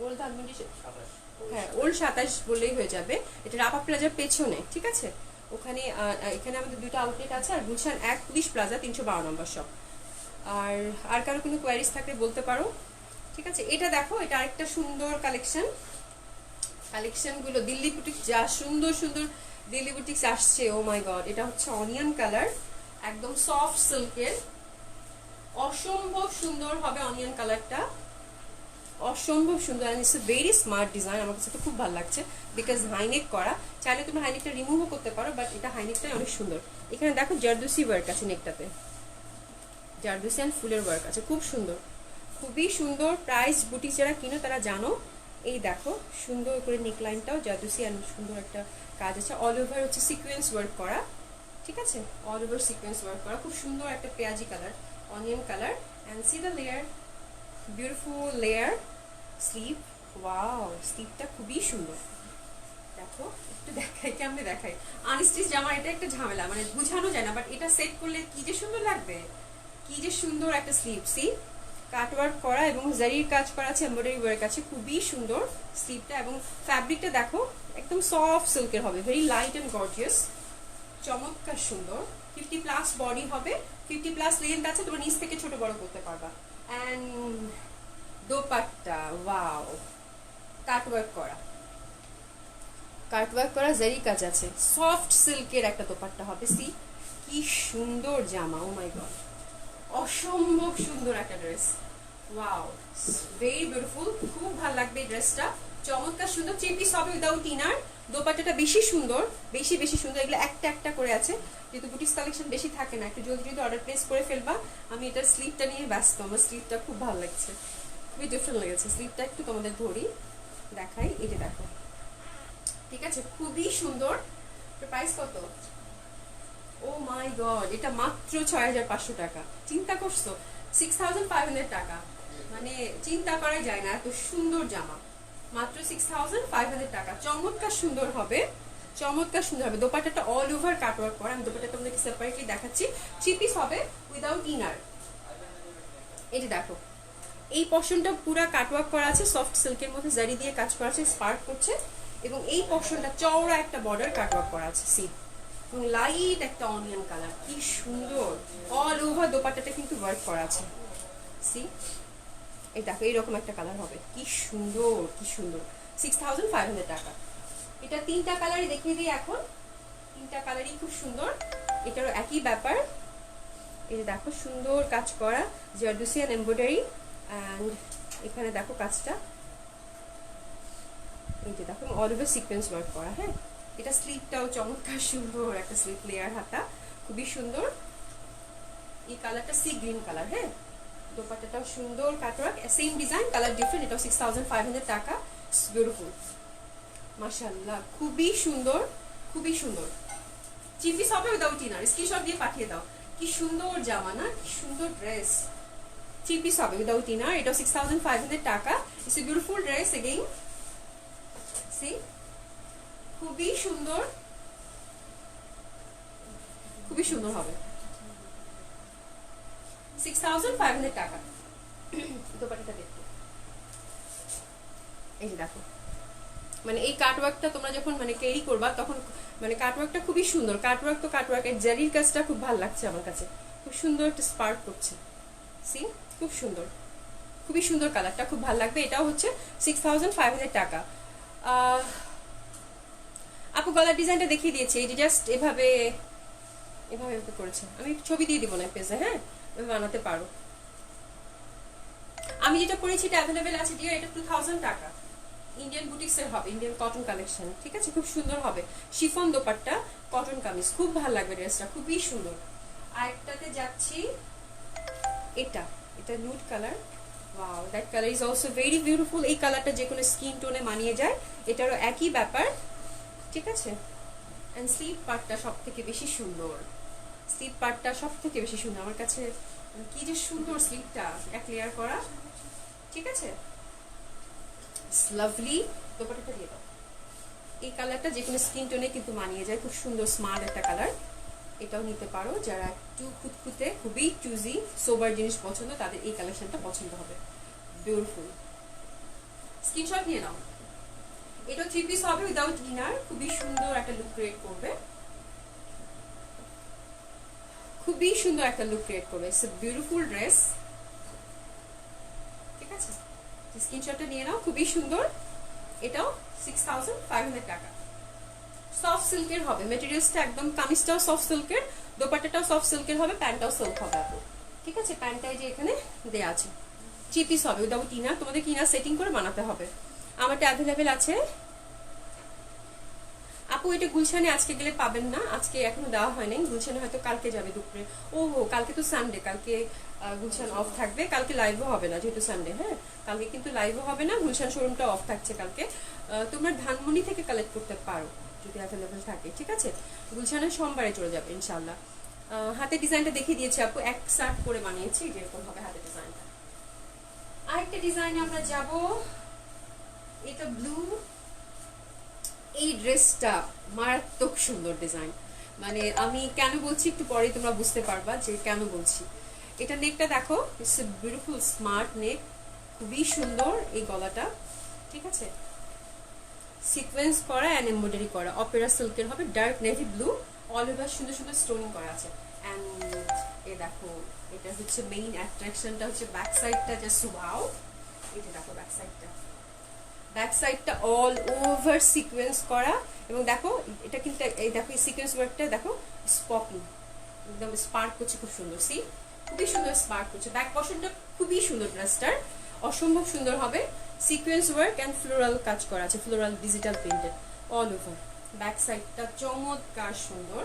ওল্ড ধানমন্ডি, হ্যাঁ ওল্ড 27 বললেই হয়ে যাবে। এটা রাপা প্লাজার পেছনে, ঠিক আছে। ওখানে এখানে আমাদের 2টা আউটলেট আছে। আর গুলশান 1 পুলিশ প্লাজা 312 নম্বর শপ। আর কারো কোনো কোয়ারিজ থাকলে বলতে পারো, ঠিক আছে। এটা দেখো, এটা আরেকটা সুন্দর কালেকশন গুলো দিল্লি বুটিক, যা সুন্দর সুন্দর দিল্লি বুটিক্স আসছে, ও মাই গড। এটা হচ্ছে অনিয়ন কালার, একদম সফট সিল্কের, অসম্ভব সুন্দর হবে অনিয়ন কালারটা, অসম্ভব সুন্দর। And it's a very smart design, আমার কাছে তো খুব ভালো লাগছে বিকজ হাইনেক করা। চাইলে তুমি হাইনেকটা রিমুভও করতে পারো, বাট এটা হাইনেকটাই অনেক সুন্দর। এখানে দেখো জারদুসি ওয়ার্ক আছে নেকটাতে, জারদুসি অ্যান্ড ফুলের ওয়ার্ক আছে, খুব সুন্দর, খুবই সুন্দর। প্রাইস বুটিক যারা কিনো তারা জানো। এই দেখো সুন্দর করে নেকলাইনটাও জারদুসি অ্যান্ড সুন্দর একটা কাজ আছে। অল ওভার হচ্ছে সিকোয়েন্স ওয়ার্ক করা, ঠিক আছে, অল ওভার সিকোয়েন্স ওয়ার্ক করা, খুব সুন্দর একটা পেঁয়াজি colour, onion colour. And see the layer, beautiful layer. Sleeve, wow, স্লিভটা খুবই সুন্দর। দেখো একটু দেখাই, কেমনে দেখাই। আনস্টিচ জামা এটা একটা ঝামেলা, মানে বুঝানো যায় না, বাট এটা সেট করলে কি যে সুন্দর লাগবে, কি যে সুন্দর একটা স্লিভ। সি কাট ওয়ার্ক করা এবং জারির কাজ করা আছে, এমব্রয়ডারি ওয়ার্ক আছে, খুবই সুন্দর স্লিভটা। এবং ফ্যাব্রিকটা দেখো একদম সফট সিল্কের হবে, ভেরি লাইট এন্ড গর্জিয়াস, চমৎকার সুন্দর। 50+ বডি হবে, 50+ লেন্থ আছে, তোমরা নিচ থেকে ছোট বড় করতে পারবা। And dupatta, wow, cut work করা জারি কাজ আছে, সফট সিল্কের একটা দোপাট্টা হবে। সি কি সুন্দর জামা, ও মাই গড, অসম্ভব সুন্দর একটা ড্রেস, ওয়াও, ভেরি বিউটিফুল, খুব ভালো লাগবে এই ড্রেসটা, চমৎকার সুন্দর। 3 পিস হবে উইদাউট ইনার। দোপাট্টাটা বেশি সুন্দর, বেশি সুন্দর। এগুলো একটা একটা করে আছে, যেহেতু বুটিক্স কালেকশন বেশি থাকে না, একটু জলদি অর্ডার প্লেস করে ফেলবা। আমি এটার স্লিভটা নিয়ে ব্যস্ত, আমার স্লিভটা খুব ভালো লাগছে, খুবই ডিফারেন্ট লেগেছে। স্লিভটা একটু তোমাদের ধরি, দেখাই, এই যে দেখো, ঠিক আছে, খুবই সুন্দর। প্রাইস কত? ও মাই গড, এটা মাত্র 6500 টাকা। চিন্তা করছো, 6500 টাকা, মানে চিন্তা করা যায় না, এত সুন্দর জামা, মাত্র 6500 টাকা। চমৎকার সুন্দর হবে, চমৎকার সুন্দর হবে। দোপাট্টাটা অল ওভার কাটওয়ার্ক করা, আমি দোপাট্টা তোমাদেরকে সেপারেটলি দেখাচ্ছি। 3 পিস হবে উইদাউট ইনার। এই যে দেখো, এই পশনটা পুরো কাটওয়ার্ক করা আছে, সফট সিল্কের মধ্যে জারি দিয়ে কাজ করা আছে, স্পার্ক করছে। এবং এই পশনটা চওড়া একটা বর্ডার কাটওয়ার্ক করা আছে, সি, এবং লাইট একটা অনিয়ন কালার, কি সুন্দর। অল ওভার দোপাট্টাটা কিন্তু ওয়ার্ক করা আছে, সি, এই দেখো এইরকম একটা কালার হবে, কি সুন্দর, কি সুন্দর। 6500 টাকা। এটা 3টা কালারই দেখিয়ে দিই এখন, 3টা কালারই খুব সুন্দর। এটারও একই ব্যাপার, এই যে দেখো সুন্দর কাজ করা জারদুসিয়ান এমব্রয়ডারি। অ্যান্ড এখানে দেখো কাজটা, এই যে দেখো অল ওভার সিকোয়েন্স ওয়ার্ক করা। হ্যাঁ, এটা স্লিভটাও চমৎকার সুন্দর, একটা স্লিভ লেয়ার হাতা, খুবই সুন্দর। এই কালারটা সি গ্রিন কালার। হ্যাঁ, দোপাট্টাটাও সুন্দর cutwork, same design, colour different. এটাও 6500 টাকা। বিউটিফুল, মাশাআল্লাহ, খুবই সুন্দর, খুবই সুন্দর। 3 পিস হবে উইদাউট ইনার, স্ক্রিনশট দিয়ে পাঠিয়ে দাও। কি সুন্দর জামা না, কি সুন্দর ড্রেস। 3 পিস হবে উইদাউট ইনার, এটাও 6500 টাকা। It's a beautiful dress again, see, খুবই সুন্দর। খুবই সুন্দর হবে। 6500 টাকা। দোপাট্টাটা দেখো, এই যে দেখো, মানে এই কাটওয়ার্কটা তোমরা যখন মানে ক্যারি করবা তখন মানে কাটওয়ার্কটা খুবই সুন্দর। কাটওয়ার্ক তো কাটওয়ার্ক, এর জারির কাজটা খুব ভালো লাগছে আমার কাছে, খুব সুন্দর একটা স্পার্ক করছে। সি, খুব সুন্দর, খুবই সুন্দর কালারটা, খুব ভালো লাগবে। এটাও হচ্ছে 6500 টাকা। আপু গলার ডিজাইনটা দেখিয়ে দিয়েছি, এই যে জাস্ট এভাবে এভাবে করেছে। আমি ছবি দিয়ে দিব না পেজে, হ্যাঁ বানাতে পারো। আমি যেটা করেছি এটা অ্যাভেলেবেল আছে ডিয়ার, এটা 2000 টাকা। ইন্ডিয়ান বুটিক্সের হবে, ইন্ডিয়ান কটন কালেকশন, ঠিক আছে, খুব সুন্দর হবে। শিফন দোপাট্টা, কটন কামিজ, খুব ভালো লাগবে ড্রেসটা, খুবই সুন্দর। আরেকটাতে যাচ্ছি, এটা এটা nude colour. Wow, that colour is also very beautiful. এই কালারটা যে কোনো স্কিন টোনে মানিয়ে যায়, এটারও একই ব্যাপার, ঠিক আছে। এন্ড স্লিভ পার্টটা সব থেকে বেশি সুন্দর, স্লিভ পার্টটা সব থেকে বেশি সুন্দর আমার কাছে। কি যে সুন্দর স্লিভটা, এক লেয়ার করা, ঠিক আছে, লাভলি। দোপাট্টাটা দিয়ে দাও। এই কালারটা যে কোনো স্কিন টোনে কিন্তু মানিয়ে যায়, খুব সুন্দর স্মার্ট একটা কালার। এটাও নিতে পারো, যারা একটু খুঁতখুঁতে খুবই চুজি সোবার জিনিস পছন্দ তাদের এই কালেকশনটা পছন্দ হবে। বিউটিফুল, স্ক্রিনশট নিয়ে নাও। এটা 3 পিস হবে উইদাউট ইনার, খুবই সুন্দর একটা লুক ক্রিয়েট করবে, খুবই সুন্দর একটা লুক ক্রিয়েট করবে। ইটস এ বিউটিফুল ড্রেস, ঠিক আছে, স্ক্রিনশটটা নিয়ে নাও, খুবই সুন্দর। এটাও 6500 টাকা। সফট সিল্কের হবে, মেটেরিয়ালসটা একদম, কামিজটাও সফট সিল্কের, দোপাট্টাটাও সফট সিল্কের হবে, প্যান্টটাও সিল্ক হবে আপু, ঠিক আছে। প্যান্টটাই যে এখানে দেয়া আছে, 3 পিস হবে উইদাউট ইনার, তোমাদের ইনার সেটিং করে বানাতে হবে। আমারটা অ্যাভেলেবেল আছে আপু। এটা গুলশানে আজকে গেলে পাবেন না, আজকে এখনো দেওয়া হয়নি, গুলশানে হয়তো কালকে যাবে দুপুরে। ও কালকে তো সানডে, কালকে গুলশান অফ থাকবে, কালকে লাইভও হবে না যেহেতু সানডে। হ্যাঁ, কালকে কিন্তু লাইভও হবে না, গুলশান শোরুমটা অফ থাকছে কালকে। তোমরা ধানমন্ডি থেকে কালেক্ট করতে পারো যদি অ্যাভেলেবেল থাকে, ঠিক আছে। গুলশানের সোমবারে চলে যাবে ইনশাল্লাহ। হাতে ডিজাইনটা দেখিয়ে দিয়েছি আপু, এক সার্ট করে বানিয়েছি, যেরকম হবে হাতে ডিজাইনটা। আরেকটা ডিজাইনে আমরা যাব, এটা ব্লু। এই ড্রেসটা মারাত্মক সুন্দর ডিজাইন, মানে আমি কেন বলছি একটু পরে তোমরা বুঝতে পারবা যে কেন বলছি। এটা নেকটা দেখো, ইটস এ বিউটিফুল স্মার্ট নেক, খুবই সুন্দর এই গলাটা, ঠিক আছে, সিকোয়েন্স করা এন্ড এমব্রয়ডারি করা, অপেরা সিল্কের হবে, dark navy blue, all over সুন্দর সুন্দর স্টোনিং করা আছে। এন্ড এই দেখো, এটা হচ্ছে মেইন অ্যাট্রাকশনটা হচ্ছে ব্যাক সাইডটা, জাস্ট ওয়াও। এটা দেখো ব্যাক সাইডটা, ব্যাক সাইডটা অল ওভার সিকোয়েন্স করা, এবং দেখো এটা কিন্তু এই দেখো এই সিকোয়েন্স ওয়ার্কটা দেখো, স্পকিং একদম স্পার্ক করছে, খুব সুন্দর। সি, খুবই সুন্দর স্পার্ক করছে। ব্যাক পশনটা খুবই সুন্দর, ড্রেসটার অসম্ভব সুন্দর হবে। সিকোয়েন্স ওয়ার্ক এন্ড ফ্লোরাল কাজ করা আছে, floral digital printed all over. Back সাইডটা চমৎকার সুন্দর,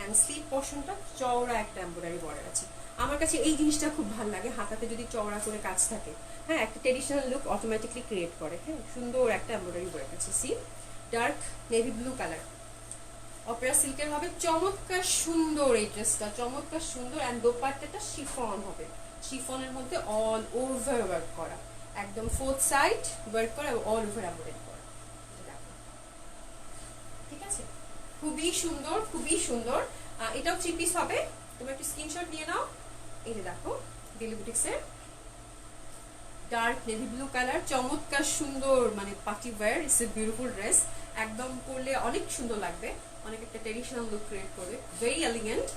এন্ড স্লিভ পশনটা চওড়া একটা এমব্রয়ডারি বর্ডার আছে। আমার কাছে এই জিনিসটা খুব ভালো লাগে, হাতাতে যদি চওড়া করে কাজ থাকে, হ্যাঁ, একটা ট্রেডিশনাল লুক অটোমেটিকলি ক্রিয়েট করে। হ্যাঁ, সুন্দর একটা এমব্রয়ডারি ওয়ার্ক আছে। See, dark navy blue colour, opera সিল্কের হবে, চমৎকার সুন্দর এই ড্রেসটা, চমৎকার সুন্দর। এন্ড দোপাট্টাটা শিফন হবে, শিফনের মধ্যে অল ওভার ওয়ার্ক করা, একদম 4 সাইড ওয়ার্ক করা, অল ওভার এমব্রয়ডারি করা, ঠিক আছে, খুবই সুন্দর, খুবই সুন্দর। এটাও 3 পিস হবে, তোমরা একটু স্ক্রিনশট নিয়ে নাও। এই যে দেখো, ডেলি বুটিক্সের ডার্ক নেভি ব্লু কালার, চমৎকার সুন্দর, মানে party wear, it's a beautiful dress, একদম পরলে অনেক সুন্দর লাগবে, অনেক একটা ট্রেডিশনাল লুক ক্রিয়েট করবে, ভেরি এলিগেন্ট,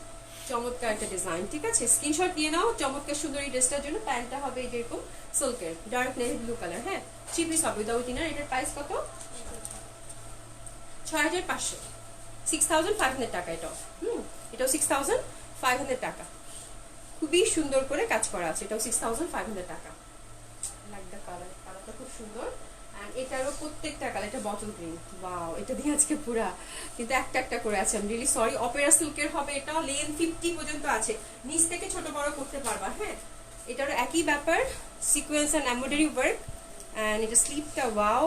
চমৎকার একটা ডিজাইন, ঠিক আছে। স্ক্রিনশট নিয়ে নাও চমৎকার সুন্দর এই ড্রেসটার জন্য। প্যান্টটা হবে যেরকম সিল্কের, ডার্ক নেভি ব্লু কালার, হ্যাঁ, 3 পিস হবে উইদাউট ইনার। এটার প্রাইস কত? 6500, 6500 টাকা এটাও। এটাও 6500 টাকা, খুবই সুন্দর করে কাজ করা আছে, এটাও 6500 টাকা। লাইক দ্য কালার, কালারটা খুব সুন্দর। এন্ড এটারও প্রত্যেকটা কালার, এটা বটল গ্রিন, ওয়াও, এটা দিয়ে আজকে পুরা কিন্তু একটা একটা করে আছে, আমি রিয়েলি সরি। অপেরা সিল্কের হবে, এটাও লেন 50 পর্যন্ত আছে, নিচ থেকে ছোট বড় করতে পারবা। হ্যাঁ, এটারও একই ব্যাপার, sequence and embroidery work. And এটা স্লিভটা, wow,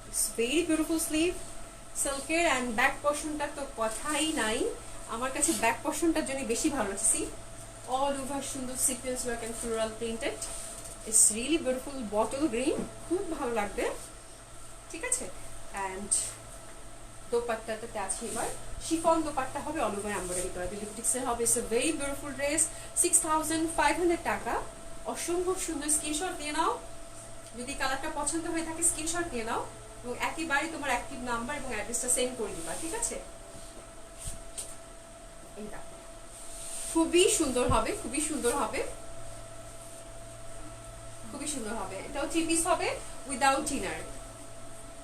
it's very beautiful sleeve সিল্কের। এন্ড ব্যাক পোর্শনটা তো কথাই নাই, আমার কাছে ব্যাক পোর্শনটার জন্য বেশি ভালো লাগছে। সি, অল ওভার সুন্দর sequence work and floral printed, it's really beautiful, bottle green, খুব ভালো লাগবে, ঠিক আছে। এন্ড দোপাট্টাটাতে আছে এবার শিফন দোপাট্টা হবে অল ওভার এমব্রয়ডারি করা, লিপস্টিক্সের হবে। It's a very beautiful dress, 6500 টাকা। অসম্ভব সুন্দর, স্ক্রিনশট নিয়ে নাও যদি কালারটা পছন্দ হয়ে থাকে, স্ক্রিনশট নিয়ে নাও এবং একেবারে তোমার অ্যাক্টিভ নাম্বার এবং অ্যাড্রেসটা সেন্ড করে দিবা, ঠিক আছে? এই দেখো খুবই সুন্দর হবে, খুবই সুন্দর হবে, খুবই সুন্দর হবে। এটাও 3 পিস হবে উইদাউট ইনার,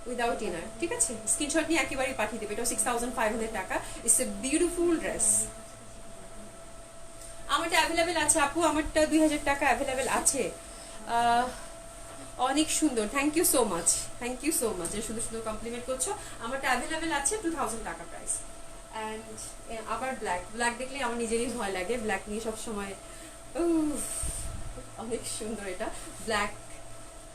উইদাউট ইনার, ঠিক আছে? স্ক্রিনশট নিয়ে একেবারে পাঠিয়ে দেবে। এটাও 6500 টাকা। It's a beautiful dress. আমারটা অ্যাভেলেবেল আছে আপু, আমারটা 2000 টাকা অ্যাভেলেবেল আছে। অনেক সুন্দর, thank you so much, thank you so much, শুধু শুধু কমপ্লিমেন্ট করছো। আমারটা অ্যাভেলেবেল আছে 2000 টাকা প্রাইস। অ্যান্ড আবার ব্ল্যাক, ব্ল্যাক দেখলে আমার নিজেরই ভয় লাগে, ব্ল্যাক নিয়ে সবসময়। অনেক সুন্দর এটা ব্ল্যাক।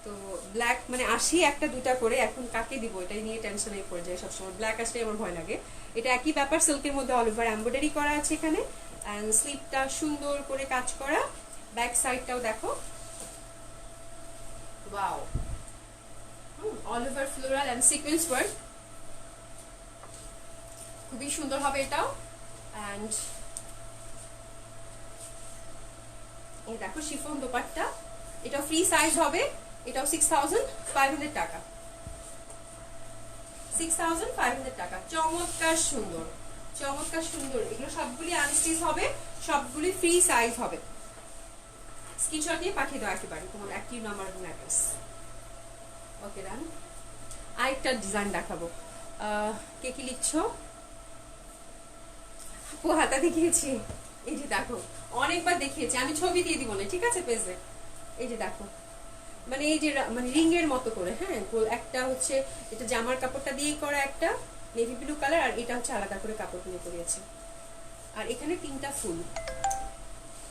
তো ব্ল্যাক মানে আসি একটা দুটা করে, এখন কাকে দিব এটাই নিয়ে টেনশনে পড়ে যায় সবসময়, ব্ল্যাক আসলে আমার ভয় লাগে। এটা একই ব্যাপার, সিল্কের মধ্যে অল ওভার এমব্রয়ডারি করা আছে এখানে, অ্যান্ড স্লিপটা সুন্দর করে কাজ করা, ব্যাক সাইডটাও দেখো, wow, all over floral and sequence work, খুবই সুন্দর হবে এটাও। অ্যান্ড এই দেখো শিফন দোপাট্টা, এটাও ফ্রি সাইজ হবে, এটাও 6500 টাকা, 6500 টাকা। চমৎকার সুন্দর, চমৎকার সুন্দর, এগুলো সবগুলি আনস্টিচ হবে, সবগুলি ফ্রি সাইজ হবে। স্ক্রিনশট নিয়ে পাঠিয়ে দাও একেবারে তোমার অ্যাক্টিভ নাম্বার এবং অ্যাড্রেস। ওকে ডান। আরেকটা ডিজাইন দেখাবো। কে কি লিখছো? ও হাতা দেখিয়েছি, এই যে দেখো অনেকবার দেখিয়েছি আমি, ছবি দিয়ে দিব না, ঠিক আছে পেজে। এই যে দেখো মানে এই যে মানে রিং এর মতো করে, হ্যাঁ, একটা হচ্ছে এটা জামার কাপড়টা দিয়েই করা, একটা নেভি ব্লু কালার, আর এটা হচ্ছে আলাদা করে কাপড় নিয়ে করিয়েছে, আর এখানে 3টা ফুল।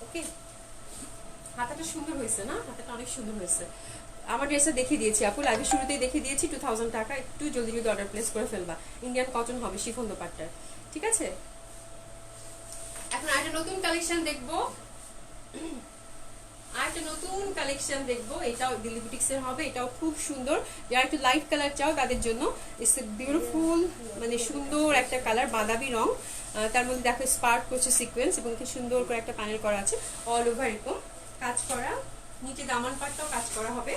ওকে, হাতাটা সুন্দর হয়েছে না? হাতাটা অনেক সুন্দর হয়েছে। আমার ড্রেসটা দেখিয়ে দিয়েছি আপু, লাইভের শুরুতেই দেখিয়ে দিয়েছি। 2000 টাকা, একটু জলদি জলদি অর্ডার প্লেস করে ফেলবা। ইন্ডিয়ান কটন হবে, শিফন দোপাট্টার, ঠিক আছে? এখন আরেকটা নতুন কালেকশন দেখবো, আরেকটা নতুন কালেকশন দেখবো। এটাও দিল্লি বুটিক্সের হবে, এটাও খুব সুন্দর। যারা একটু লাইট কালার চাও তাদের জন্য ইটস এ বিউটিফুল, মানে সুন্দর একটা কালার, বাদামি রং, তার মধ্যে দেখো স্পার্ক করছে সিকোয়েন্স, এবং কি সুন্দর করে একটা প্যানেল করা আছে, অল ওভার এরকম কাজ করা, নিচে দামান পাটটাও কাজ করা হবে।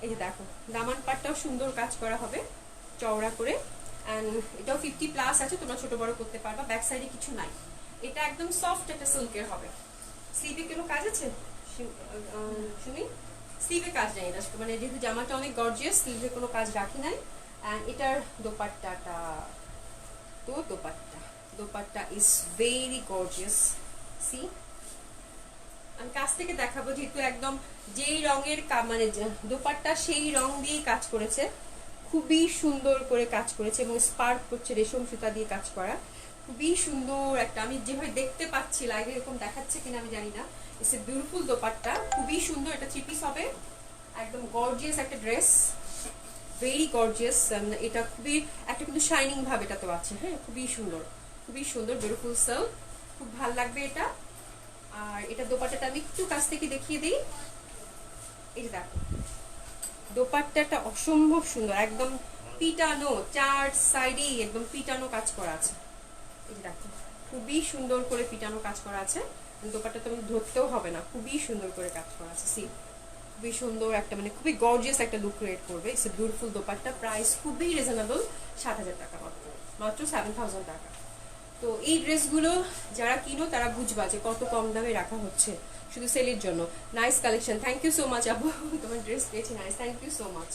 এই যে দেখো দামান পাটটাও সুন্দর কাজ করা হবে চওড়া করে, অ্যান্ড এটাও 50+ আছে, তোমরা ছোট বড় করতে পারবা। ব্যাক সাইডে কিছু নাই, এটা একদম সফট একটা সিল্কের হবে। স্লিভে কোনো কাজ আছে শুনি? স্লিভে কাজ নেই এটা, মানে যেহেতু জামাটা অনেক গর্জিয়াস, স্লিভে কোনো কাজ রাখি নাই। অ্যান্ড এটার দোপাট্টাটা, তো dupatta is very gorgeous. See, আমি কাছ থেকে দেখাবো, যেহেতু একদম যেই রঙের মানে দোপাট্টা সেই রং দিয়েই কাজ করেছে, খুবই সুন্দর করে কাজ করেছে, এবং স্পার্ক করছে রেশম সুতা দিয়ে কাজ করা, খুবই সুন্দর একটা। আমি যেভাবে দেখতে পাচ্ছি লাইভে এরকম দেখাচ্ছে কিনা আমি জানি না। ইটস এ বিউটিফুল দোপাট্টা, খুবই সুন্দর। এটা 3 পিস হবে, একদম গর্জিয়াস একটা ড্রেস, ভেরি গর্জিয়াস। এটা খুবই একটা কিন্তু শাইনিং ভাব এটা তো আছে, হ্যাঁ, খুবই সুন্দর, খুবই সুন্দর, বিউটিফুল সিল্ক, খুব ভালো লাগবে এটা। আর এটা দোপাট্টাটা আমি একটু কাছ থেকে দেখিয়ে দিই। এই যে দেখো দোপাট্টাটা অসম্ভব সুন্দর, একদম পিটানো, 4 সাইডেই একদম পিটানো কাজ করা আছে। এই যে দেখো খুবই সুন্দর করে পিটানো কাজ করা আছে, দোপাট্টা তুমি ধরতেও হবে না, খুবই সুন্দর করে কাজ করা আছে। সি, খুবই সুন্দর একটা, মানে খুবই গর্জিয়াস একটা লুক ক্রিয়েট করবে। It's a beautiful dupatta, price খুবই রিজনেবল, 7000 টাকা মাত্র 7000 টাকা। তো এই ড্রেসগুলো যারা কিনো তারা বুঝবা যে কত কম দামে রাখা হচ্ছে শুধু সেলের জন্য। Nice collection, thank you so much আপু, তোমার ড্রেস পেয়েছি nice, thank you so much.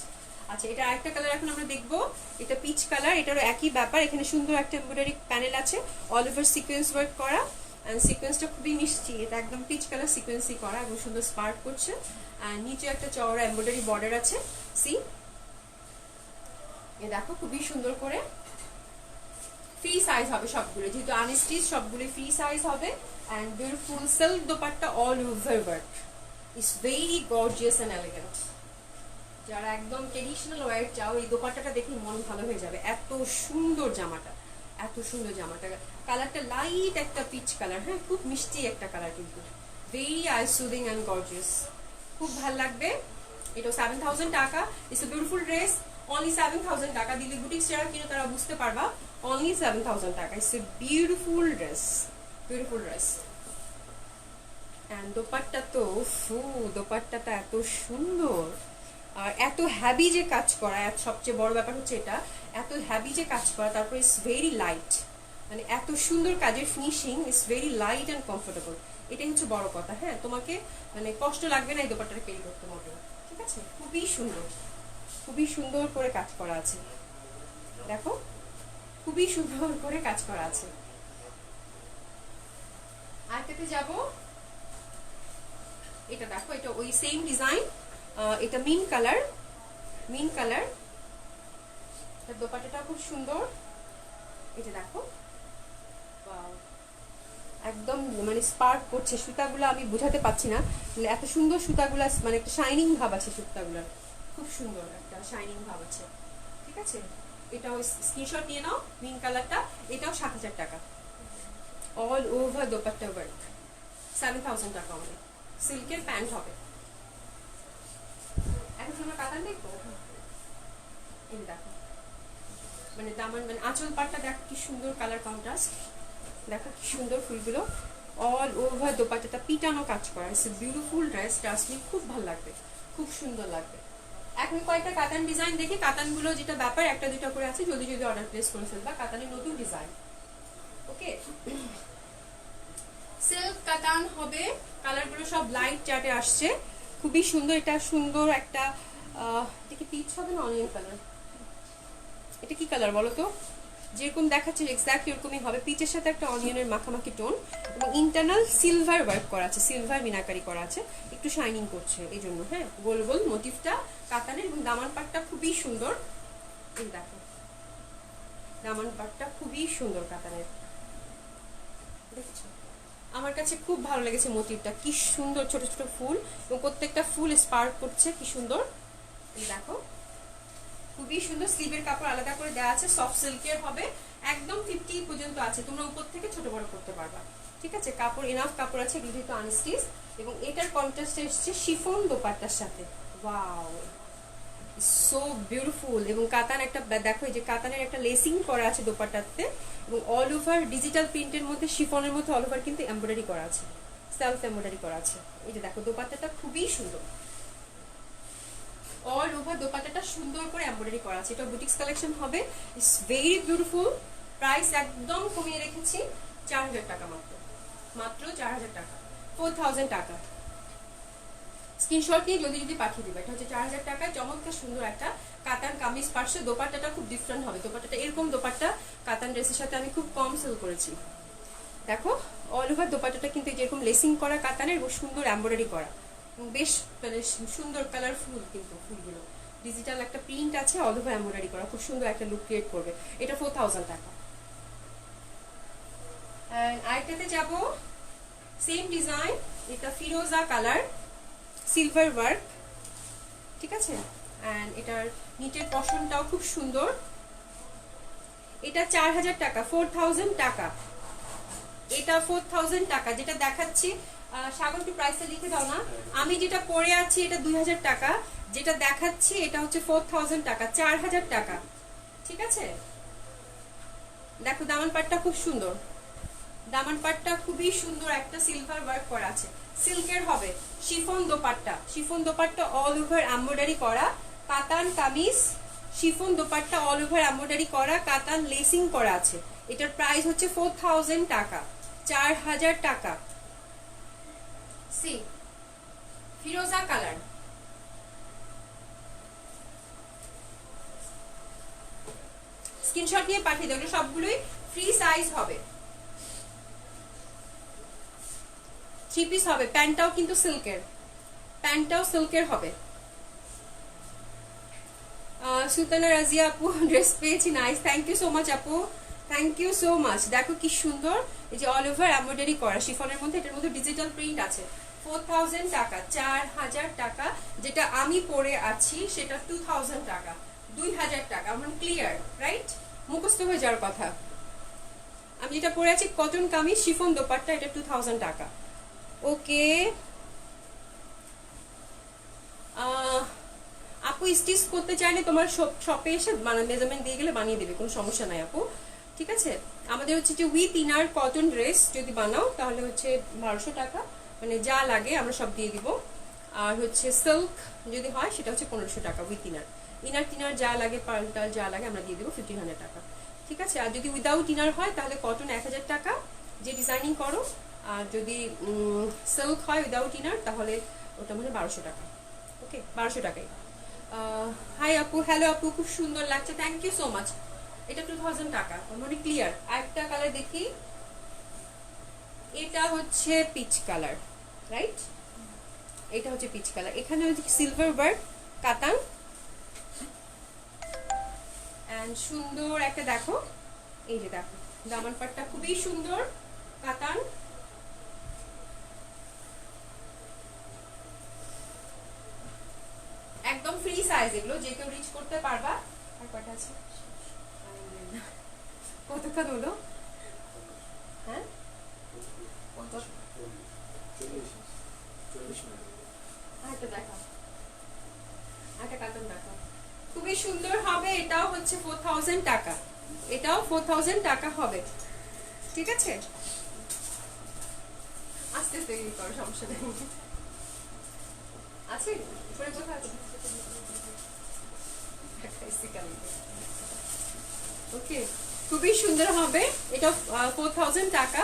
আচ্ছা, এটা আরেকটা কালার এখন আমরা দেখবো, এটা পিচ কালার, এটারও একই ব্যাপার। এখানে সুন্দর একটা এমব্রয়ডারি প্যানেল আছে, অল ওভার সিকোয়েন্স ওয়ার্ক করা, অ্যান্ড সিকোয়েন্সটা খুবই মিষ্টি, এটা একদম পিচ কালার সিকোয়েন্সই করা এবং সুন্দর স্পার্ক করছে, অ্যান্ড নিচে একটা চওড়া এমব্রয়ডারি বর্ডার আছে। সি, এ দেখো খুবই সুন্দর করে ফ্রি সাইজ হবে সবগুলো, যেহেতু আনস্টিচ সবগুলো ফ্রি সাইজ হবে। And beautiful silk dupatta, all over work, it's very gorgeous and elegant. যারা একদম ট্রেডিশনাল ওয়্যার চাও, এই দোপাট্টাটা দেখে মন ভালো হয়ে যাবে, এত সুন্দর জামাটা, এত সুন্দর জামাটা। কালারটা লাইট একটা পিচ কালার, হ্যাঁ, খুব মিষ্টি একটা কালার, কিন্তু very I soothing and gorgeous, খুব ভালো লাগবে। এটা 7000 টাকা। It's a beautiful dress, only 7000 টাকা। দিল্লি বুটিক্স যারা কিনো তারা বুঝতে পারবা, অনলি 7000 টাকা। It's a beautiful dress, beautiful dress. And dupatta তো দোপাট্টাটা এত সুন্দর আর এত হ্যাভি যে কাজ করা, সবচেয়ে বড় ব্যাপার হচ্ছে এটা, এত হ্যাভি যে কাজ করা, তারপর ইটস ভেরি লাইট, মানে এত সুন্দর কাজের finishing, it's very light and comfortable. এটাই হচ্ছে বড় কথা। হ্যাঁ, তোমাকে মানে কষ্ট লাগবে না এই দোপাট্টাটা ক্যারি করতে মোটেও। ঠিক আছে, খুবই সুন্দর, খুবই সুন্দর করে কাজ করা আছে। দেখো, খুবই সুন্দর করে কাজ করা আছে। আরেকটাতে যাবো, এটা দেখো, এটা ওই সেম ডিজাইন, এটা মিন কালার, মিন কালার। দোপাট্টাটা খুব সুন্দর। এটা দেখো, একদম মানে স্পার্ক করছে সুতাগুলো, আমি বোঝাতে পারছি না, এত সুন্দর সুতাগুলো, মানে একটা শাইনিং ভাব আছে সুতাগুলোর, খুব সুন্দর একটা শাইনিং ভাব আছে। ঠিক আছে, এটাও স্ক্রিনশট নিয়ে নাও। মিন কালারটা, এটাও 7000 টাকা। অল ওভার দোপাট্টা ওয়ার্ক, 7000 টাকা আমাদের। সিল্কের প্যান্ট হবে। এখন তোমরা কাতান দেখবো, এই দেখো, মানে দামান, মানে আঁচল পাটটা দেখো কি সুন্দর কালার কন্ট্রাস্ট, দেখো কি সুন্দর ফুলগুলো। অল ওভার দোপাট্টাটা পিটানো কাজ করা, it's a beautiful dress. Trust me, খুব ভালো লাগবে, খুব সুন্দর লাগবে। এখন কয়েকটা কাতান ডিজাইন দেখি। কাতানগুলো যেটা ব্যাপার, একটা দুটা করে আছে, জলদি জলদি অর্ডার প্লেস করে ফেলবা। কাতানের নতুন ডিজাইন, ওকে। সিল্ক কাতান হবে, কালারগুলো সব লাইট চার্টে আসছে, খুবই সুন্দর। এটা সুন্দর একটা, এটা কি পিচ হবে না অনিয়ন কালার? এটা কি কালার বলো তো? যেরকম দেখাচ্ছে এক্স্যাক্ট এরকমই হবে। পিচের সাথে একটা অনিয়নের মাখামাখি টোন, এবং ইন্টারনাল সিলভার ওয়ার্ক করা আছে, সিলভার মিনাকারি করা আছে, একটু শাইনিং করছে এই জন্য। হ্যাঁ, গোল গোল মোটিভটা কাতানের, এবং দামান পাটটা খুবই সুন্দর। এই দেখো, দামান পাটটা খুবই সুন্দর কাতানের, দেখছো? আমার কাছে খুব ভালো লেগেছে মোটিভটা, কি সুন্দর ছোট ছোট ফুল, এবং প্রত্যেকটা ফুল স্পার্ক করছে, কি সুন্দর। এই দেখো, খুবই সুন্দর। স্লিভের কাপড় আলাদা করে দেওয়া আছে, সফট সিল্কের হবে, একদম 50 পর্যন্ত আছে, তোমরা উপর থেকে ছোট বড় করতে পারবা। ঠিক আছে, কাপড় এনাফ কাপড় আছে, এগুলো যেহেতু আনস্টিচ, এবং এটার কন্ট্রাস্টে এসছে শিফন দোপাট্টার সাথে। Wow, so beautiful. এবং কাতান একটা দেখো, এই যে কাতানের একটা লেসিং করা আছে দোপাট্টাতে, এবং অল ওভার ডিজিটাল প্রিন্টের মধ্যে, শিফনের মধ্যে অল ওভার কিন্তু এমব্রয়ডারি করা আছে, সেলফ এমব্রয়ডারি করা আছে। এই যে দেখো, দোপাট্টাটা খুবই সুন্দর, অল ওভার দোপাট্টাটা সুন্দর করে এমব্রয়ডারি করা আছে। এটা বুটিক্স কালেকশন হবে, ইটস ভেরি বিউটিফুল। প্রাইস একদম কমিয়ে রেখেছি, 4000 টাকা মাত্র, মাত্র 4000 টাকা, 4000 টাকা। স্ক্রিনশট নিয়ে জলদি জলদি পাঠিয়ে দিবে। এটা হচ্ছে 4000 টাকায় চমৎকার সুন্দর একটা কাতান কামিজ পার্শ্ব। দোপাট্টাটা খুব ডিফারেন্ট হবে, দোপাট্টাটা এরকম দোপাট্টা কাতান ড্রেসের সাথে আমি খুব কম সেল করেছি। দেখো, অল ওভার দোপাট্টাটা কিন্তু যেরকম লেসিং করা কাতানের, এবং সুন্দর এমব্রয়ডারি করা, বেশ মানে সুন্দর কালারফুল, কিন্তু ফুলগুলো ডিজিটাল একটা প্রিন্ট আছে, অল ওভার এমব্রয়ডারি করা, খুব সুন্দর একটা লুক ক্রিয়েট করবে। এটা 4000 টাকা। আরেকটাতে যাব, সেম ডিজাইন, এটা ফিরোজা কালার, সিলভার ওয়ার্ক। ঠিক আছে, এন্ড এটার নিচের পশনটাও খুব সুন্দর। এটা 4000 টাকা, 4000 টাকা। এটা 4000 টাকা। যেটা দেখাচ্ছি, সাগর একটু প্রাইসটা লিখে দাও না। আমি যেটা পরে আছি এটা 2000 টাকা, যেটা দেখাচ্ছি এটা হচ্ছে 4000 টাকা, 4000 টাকা। ঠিক আছে, দেখো দামান পাটটা খুব সুন্দর, দামান পাটটা খুবই সুন্দর, একটা সিলভার ওয়ার্ক করা আছে, সিল্কের হবে। Chiffon dupatta, chiffon dupatta all over embroidery করা, কাতান kameez, chiffon dupatta all over embroidery করা, কাতান লেসিং করা আছে। এটার প্রাইস হচ্ছে 4000 টাকা, 4000 টাকা। সি ফিরোজা কালার, স্ক্রিনশট নিয়ে পাঠিয়ে দেবো, সবগুলোই ফ্রি সাইজ হবে, 3 পিস হবে। প্যান্টটাও কিন্তু সিল্কের, প্যান্টটাও সিল্কের হবে। সুলতানা রাজিয়া আপু ড্রেস পেয়েছি, nice, thank you so much আপু, থ্যাংক ইউ সো মাচ। দেখো কি সুন্দর, এই যে অল ওভার এমব্রয়ডারি করা শিফনের মধ্যে, এটার মধ্যে ডিজিটাল প্রিন্ট আছে। 4000 টাকা, 4000 টাকা। যেটা আমি পরে আছি সেটা 2000 টাকা, 2000 টাকা। আমার ক্লিয়ার, রাইট? মুখস্থ হয়ে যাওয়ার কথা। আমি যেটা পরে আছি কটন কামিজ, শিফন দোপাট্টা, এটা 2000 টাকা। ওকে আপু, স্টিচ করতে চাইলে তোমার শপে এসে মানে মেজারমেন্ট দিয়ে গেলে বানিয়ে দেবে, কোনো সমস্যা নাই আপু, ঠিক আছে। আমাদের হচ্ছে যে উইথ ইনার কটন ড্রেস যদি বানাও তাহলে হচ্ছে 1200 টাকা, মানে যা লাগে আমরা সব দিয়ে দিব। আর হচ্ছে সিল্ক যদি হয় সেটা হচ্ছে 1500 টাকা উইথ ইনার, ইনার টিনার যা লাগে পাল্টাল যা লাগে আমরা দিয়ে দেবো 1500 টাকা, ঠিক আছে। আর যদি উইদাউট ইনার হয় তাহলে কটন 1000 টাকা যে ডিজাইনিং করো, আর যদি সিল্ক হয় উইদাউট ইনার তাহলে ওটা মানে 1200 টাকা, ওকে 1200 টাকাই। হাই আপু, হ্যালো আপু, খুব সুন্দর লাগছে, থ্যাংক ইউ সো মাচ। এটা 2000 টাকা, মানে ক্লিয়ার। আরেকটা কালার দেখি, এটা হচ্ছে পিচ কালার, রাইট, এটা হচ্ছে পিচ কালার। এখানে হচ্ছে সিলভার ওয়ার্ক কাতান এন্ড সুন্দর একটা, দেখো এই যে দেখো দামান পাটটা খুবই সুন্দর কাতান, একদম ফ্রি সাইজ, এগুলো যে কেউ রিচ করতে পারবা। আর কটা আছে, কতক্ষণ হলো, হ্যাঁ একটা দেখা, একটা কাতান দেখা, খুবই সুন্দর হবে। এটাও হচ্ছে 4000 টাকা, এটাও 4000 টাকা হবে, ঠিক আছে। আস্তে আস্তে করো, সমস্যা নেই। আছে উপরে কোথাও আছে, ওকে খুবই সুন্দর হবে, এটা 4000 টাকা।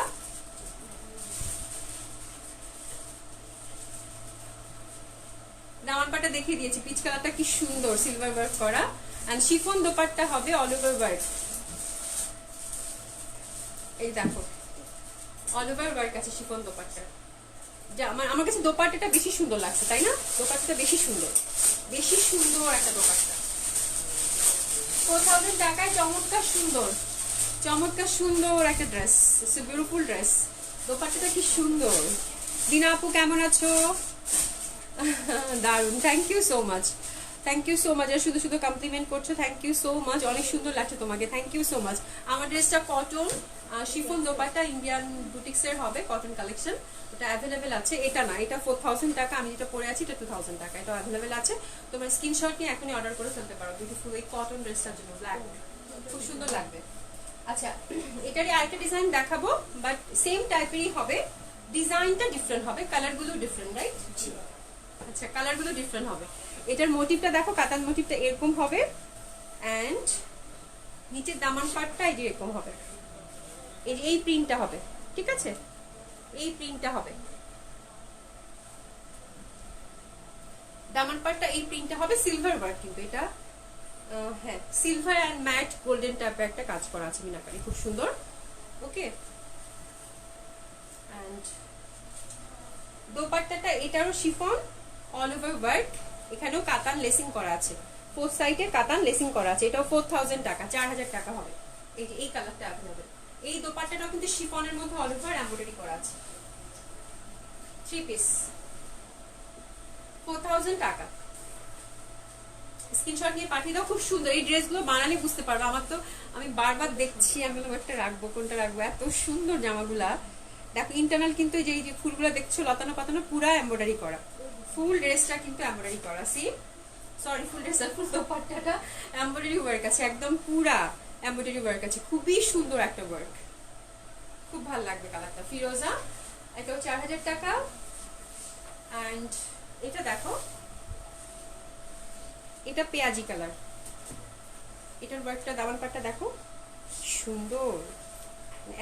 দামান পাটা দেখিয়ে দিয়েছি, পিচ কালারটা কি সুন্দর সিলভার ওয়ার্ক করা, এন্ড শিফন দোপাট্টা হবে অল ওভার ওয়ার্ক, এই দেখো অল ওভার ওয়ার্ক আছে শিফন দোপাট্টা। যা আমার কাছে দোপাট্টাটা বেশি সুন্দর লাগছে, তাই না? দোপাট্টাটা বেশি সুন্দর, বেশি সুন্দর একটা দোপাট্টা। 4000 টাকায় চমৎকার সুন্দর, চমৎকার সুন্দর একটা dress, it's a beautiful dress. দোপাট্টাটা কি সুন্দর। দিনা আপু কেমন আছো? দারুন, thank you so much, thank you so much. আর শুধু শুধু কমপ্লিমেন্ট করছো, থ্যাংক ইউ সো মাচ, অনেক সুন্দর লাগছে তোমাকে, থ্যাংক ইউ সো মাচ। আমার ড্রেসটা কটন শিফন দোপাট্টা, ইন্ডিয়ান বুটিক্সের হবে, কটন কালেকশন, ওটা অ্যাভেলেবেল আছে। এটা না, এটা 4000 টাকা, আমি যেটা পরে আছি এটা 2000 টাকা, এটা অ্যাভেলেবেল আছে। তোমার স্ক্রিনশট নিয়ে এখনই অর্ডার করে ফেলতে পারো বিউটিফুল এই কটন ড্রেসটার জন্য, ব্ল্যাক খুব সুন্দর লাগবে। আচ্ছা, এটারই আরেকটা ডিজাইন দেখাবো, বাট সেম টাইপেরই হবে, ডিজাইনটা ডিফারেন্ট হবে, কালারগুলো ডিফারেন্ট, রাইট? আচ্ছা, কালারগুলো ডিফারেন্ট হবে। এটার মোটিভটা দেখো, কাতান মোটিভটা এরকম হবে, এন্ড নিচের দামান পাটটা এই যে এরকম হবে, এই প্রিন্টটা হবে, ঠিক আছে, এই প্রিন্টটা হবে, দামান পাটটা এই প্রিন্টটা হবে, সিলভার ওয়ার্ক কিন্তু এটা, হ্যাঁ সিলভার এন্ড ম্যাট গোল্ডেন টাইপের একটা কাজ করা আছে মিনাকারি, খুব সুন্দর, ওকে। এন্ড দোপাট্টাটা এটারও শিফন অল ওভার ওয়ার্ক, এখানেও কাতান লেসিং করা আছে, ফোর সাইডে কাতান লেসিং করা আছে, এটাও 4000 টাকা, 4000 টাকা হবে। এই যে এই কালারটা অ্যাভেলেবল, এই দোপাট্টাটাও কিন্তু শিফনের মধ্যে অল ওভার এমব্রয়ডারি করা আছে, 3 পিস, 4000 টাকা। স্ক্রিনশট নিয়ে পাঠিয়ে দাও, খুব সুন্দর। এই ড্রেসগুলো বানালে বুঝতে পারবো, আমার তো আমি বারবার দেখছি, আমি একটা রাখবো, কোনটা রাখবো, এত সুন্দর জামাগুলা। দেখো ইন্টারনাল কিন্তু এই যে ফুলগুলো দেখছো লতানো পাতানো, পুরা এমব্রয়ডারি করা, ফুল ড্রেসটা কিন্তু এমব্রয়ডারি করা, সরি ফুল ড্রেসটা, ফুল দোপাট্টাটা এমব্রয়ডারি ওয়ার্ক আছে, একদম পুরা এমব্রয়ডারি ওয়ার্ক আছে, খুবই সুন্দর একটা ওয়ার্ক, খুব ভালো লাগবে কালারটা, ফিরোজা। এটাও 4000 টাকা। এন্ড এটা দেখো, এটা পেঁয়াজি কালার, এটার ওয়ার্কটা দামান পাটটা দেখো সুন্দর,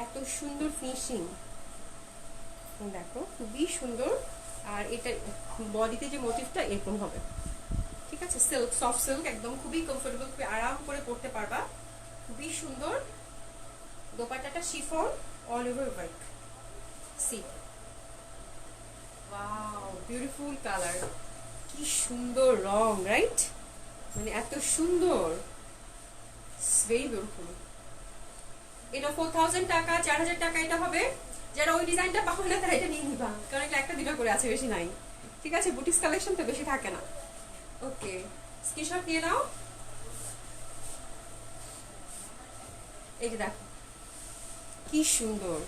এত সুন্দর ফিনিশিং, দেখো খুবই সুন্দর। আর এটা বডিতে যে মোটিভটা এরকম হবে, ঠিক আছে, সিল্ক, সফট সিল্ক, একদম খুবই কমফোর্টেবল, খুবই আরাম করে পরতে পারবা, খুবই সুন্দর। দোপাট্টাটা chiffon all over work, C wow beautiful colour, কি সুন্দর রং, রাইট, মানে এত সুন্দর, ভেরি বিউটিফুল। এটা 4000 টাকা, 4000 টাকা এটা হবে। যারা ওই ডিজাইনটা পাবো না তারা এটা নিয়ে নিবা, কারণ এটা একটা দুটো করে আছে, বেশি নাই, ঠিক আছে, বুটিক্স কালেকশন তো বেশি থাকে না, ওকে। স্ক্রিনশট নিয়ে নাও। এই যে দেখো কি সুন্দর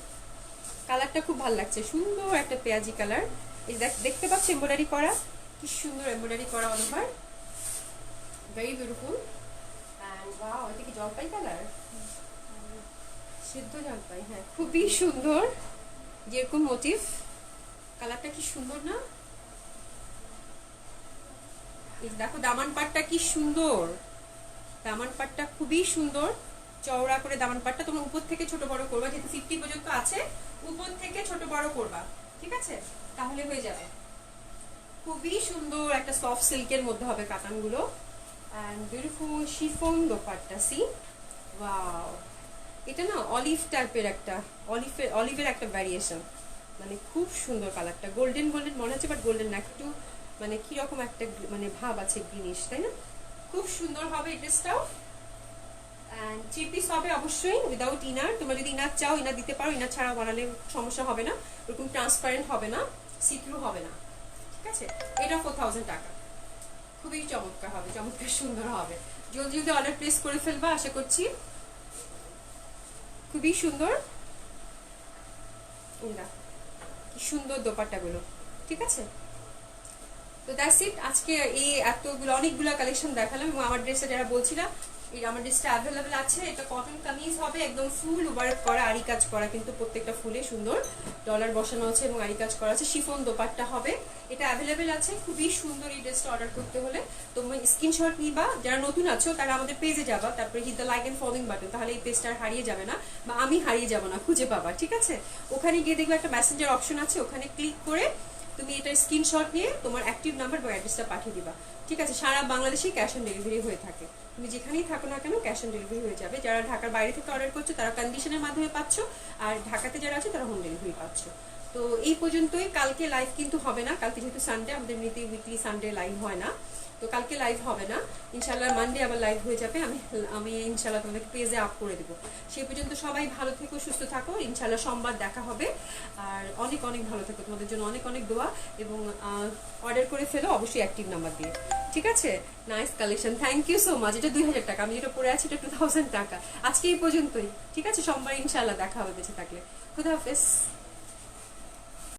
কালারটা, খুব ভালো লাগছে, সুন্দর একটা পেঁয়াজি কালার। এই দেখতে পাচ্ছ এমব্রয়ডারি করা, কি সুন্দর এমব্রয়ডারি করা all over, very beautiful. And wow, এটা কি জলপাই কালার? সিদ্ধ জলপাই, হ্যাঁ খুবই সুন্দর। যেরকম মোটিভ, কালারটা কি সুন্দর না? দেখো দামান পাটটা কি সুন্দর, দামান পাটটা খুবই সুন্দর, চওড়া করে দামান পাটটা। তোমরা উপর থেকে ছোট বড় করবা, যেহেতু 50 পর্যন্ত আছে, উপর থেকে ছোট বড় করবা, ঠিক আছে? তাহলে হয়ে যাবে। খুবই সুন্দর একটা সফট সিল্কের মধ্যে হবে কাতানগুলো। And beautiful chiffon dupatta, see wow. এটা না অলিভ টাইপের একটা, অলিভের একটা ভ্যারিয়েশন, মানে খুব সুন্দর কালারটা, গোল্ডেন গোল্ডেন মনে হচ্ছে, বাট গোল্ডেন না, একটু মানে কিরকম একটা মানে ভাব আছে গ্রিনিশ, তাই না? খুব সুন্দর হবে এই ড্রেসটাও। অ্যান্ড 3 পিস হবে অবশ্যই উইদাউট ইনার। তোমরা যদি ইনার চাও ইনার দিতে পারো, ইনার ছাড়া বানালে সমস্যা হবে না, এরকম ট্রান্সপারেন্ট হবে না, সিথ্রু হবে না, ঠিক আছে? এটা 4000 টাকা, খুবই চমৎকার হবে, চমৎকার সুন্দর হবে। জলদি জলদি অর্ডার প্লেস করে ফেলবা, আশা করছি। খুবই সুন্দর, কি সুন্দর দোপাট্টাগুলো, ঠিক আছে? তো দ্যাটস ইট। আজকে এই এতগুলো অনেকগুলো কালেকশন দেখালাম, এবং আমার ড্রেসটা যারা বলছিলাম, এই আমার ড্রেসটা অ্যাভেলেবেল আছে। এটা কটন কামিজ হবে, একদম ফুল ওয়ার্ক করা, আরি কাজ করা, কিন্তু প্রত্যেকটা ফুলে সুন্দর ডলার বসানো আছে এবং আরি কাজ করা আছে। শিফন দোপাট্টা হবে, এটা অ্যাভেলেবেল আছে। খুবই সুন্দর এই ড্রেসটা অর্ডার করতে হলে তোমরা স্ক্রিনশট নিবা। যারা নতুন আছো তারা আমাদের পেজে যাবা, তারপরে hit the like and following button, তাহলে এই পেজটা হারিয়ে যাবে না, বা আমি হারিয়ে যাব না, খুঁজে পাবা, ঠিক আছে? ওখানে গিয়ে দেখবে একটা মেসেঞ্জার অপশন আছে, ওখানে ক্লিক করে তুমি এটা স্ক্রিনশট নিয়ে তোমার অ্যাক্টিভ নাম্বার বা অ্যাড্রেসটা পাঠিয়ে দিবা, ঠিক আছে? সারা বাংলাদেশে ক্যাশ অন ডেলিভারি হয়ে থাকে, তুমি যেখানেই থাকো না কেন ক্যাশ অন ডেলিভারি হয়ে যাবে। যারা ঢাকার বাইরে থেকে অর্ডার করছো তারা কন্ডিশনের মাধ্যমে পাচ্ছ, আর ঢাকাতে যারা আছে তারা হোম ডেলিভারি পাচ্ছ। তো এই পর্যন্তই। কালকে লাইভ কিন্তু হবে না, কালকে যেহেতু সানডে, আমাদের এমনিতে উইকলি সানডে লাইভ হয় না, তো কালকে লাইভ হবে না। ইনশাল্লাহ মানডে আবার লাইভ হয়ে যাবে, আমি ইনশাল্লাহ তোমাদেরকে পেজে আপ করে দেবো। সেই পর্যন্ত সবাই ভালো থেকো, সুস্থ থাকো, ইনশাল্লাহ সোমবার দেখা হবে। আর অনেক অনেক ভালো থেকো, তোমাদের জন্য অনেক অনেক দোয়া, এবং অর্ডার করে ফেলো অবশ্যই অ্যাক্টিভ নাম্বার দিয়ে, ঠিক আছে? Nice collection, thank you so much. এটা 2000 টাকা, আমি যেটা পরে আছি এটা 2000 টাকা। আজকে এই পর্যন্তই, ঠিক আছে? সোমবার ইনশাল্লাহ দেখা হবে বেঁচে থাকলে। খুদা হাফেজ।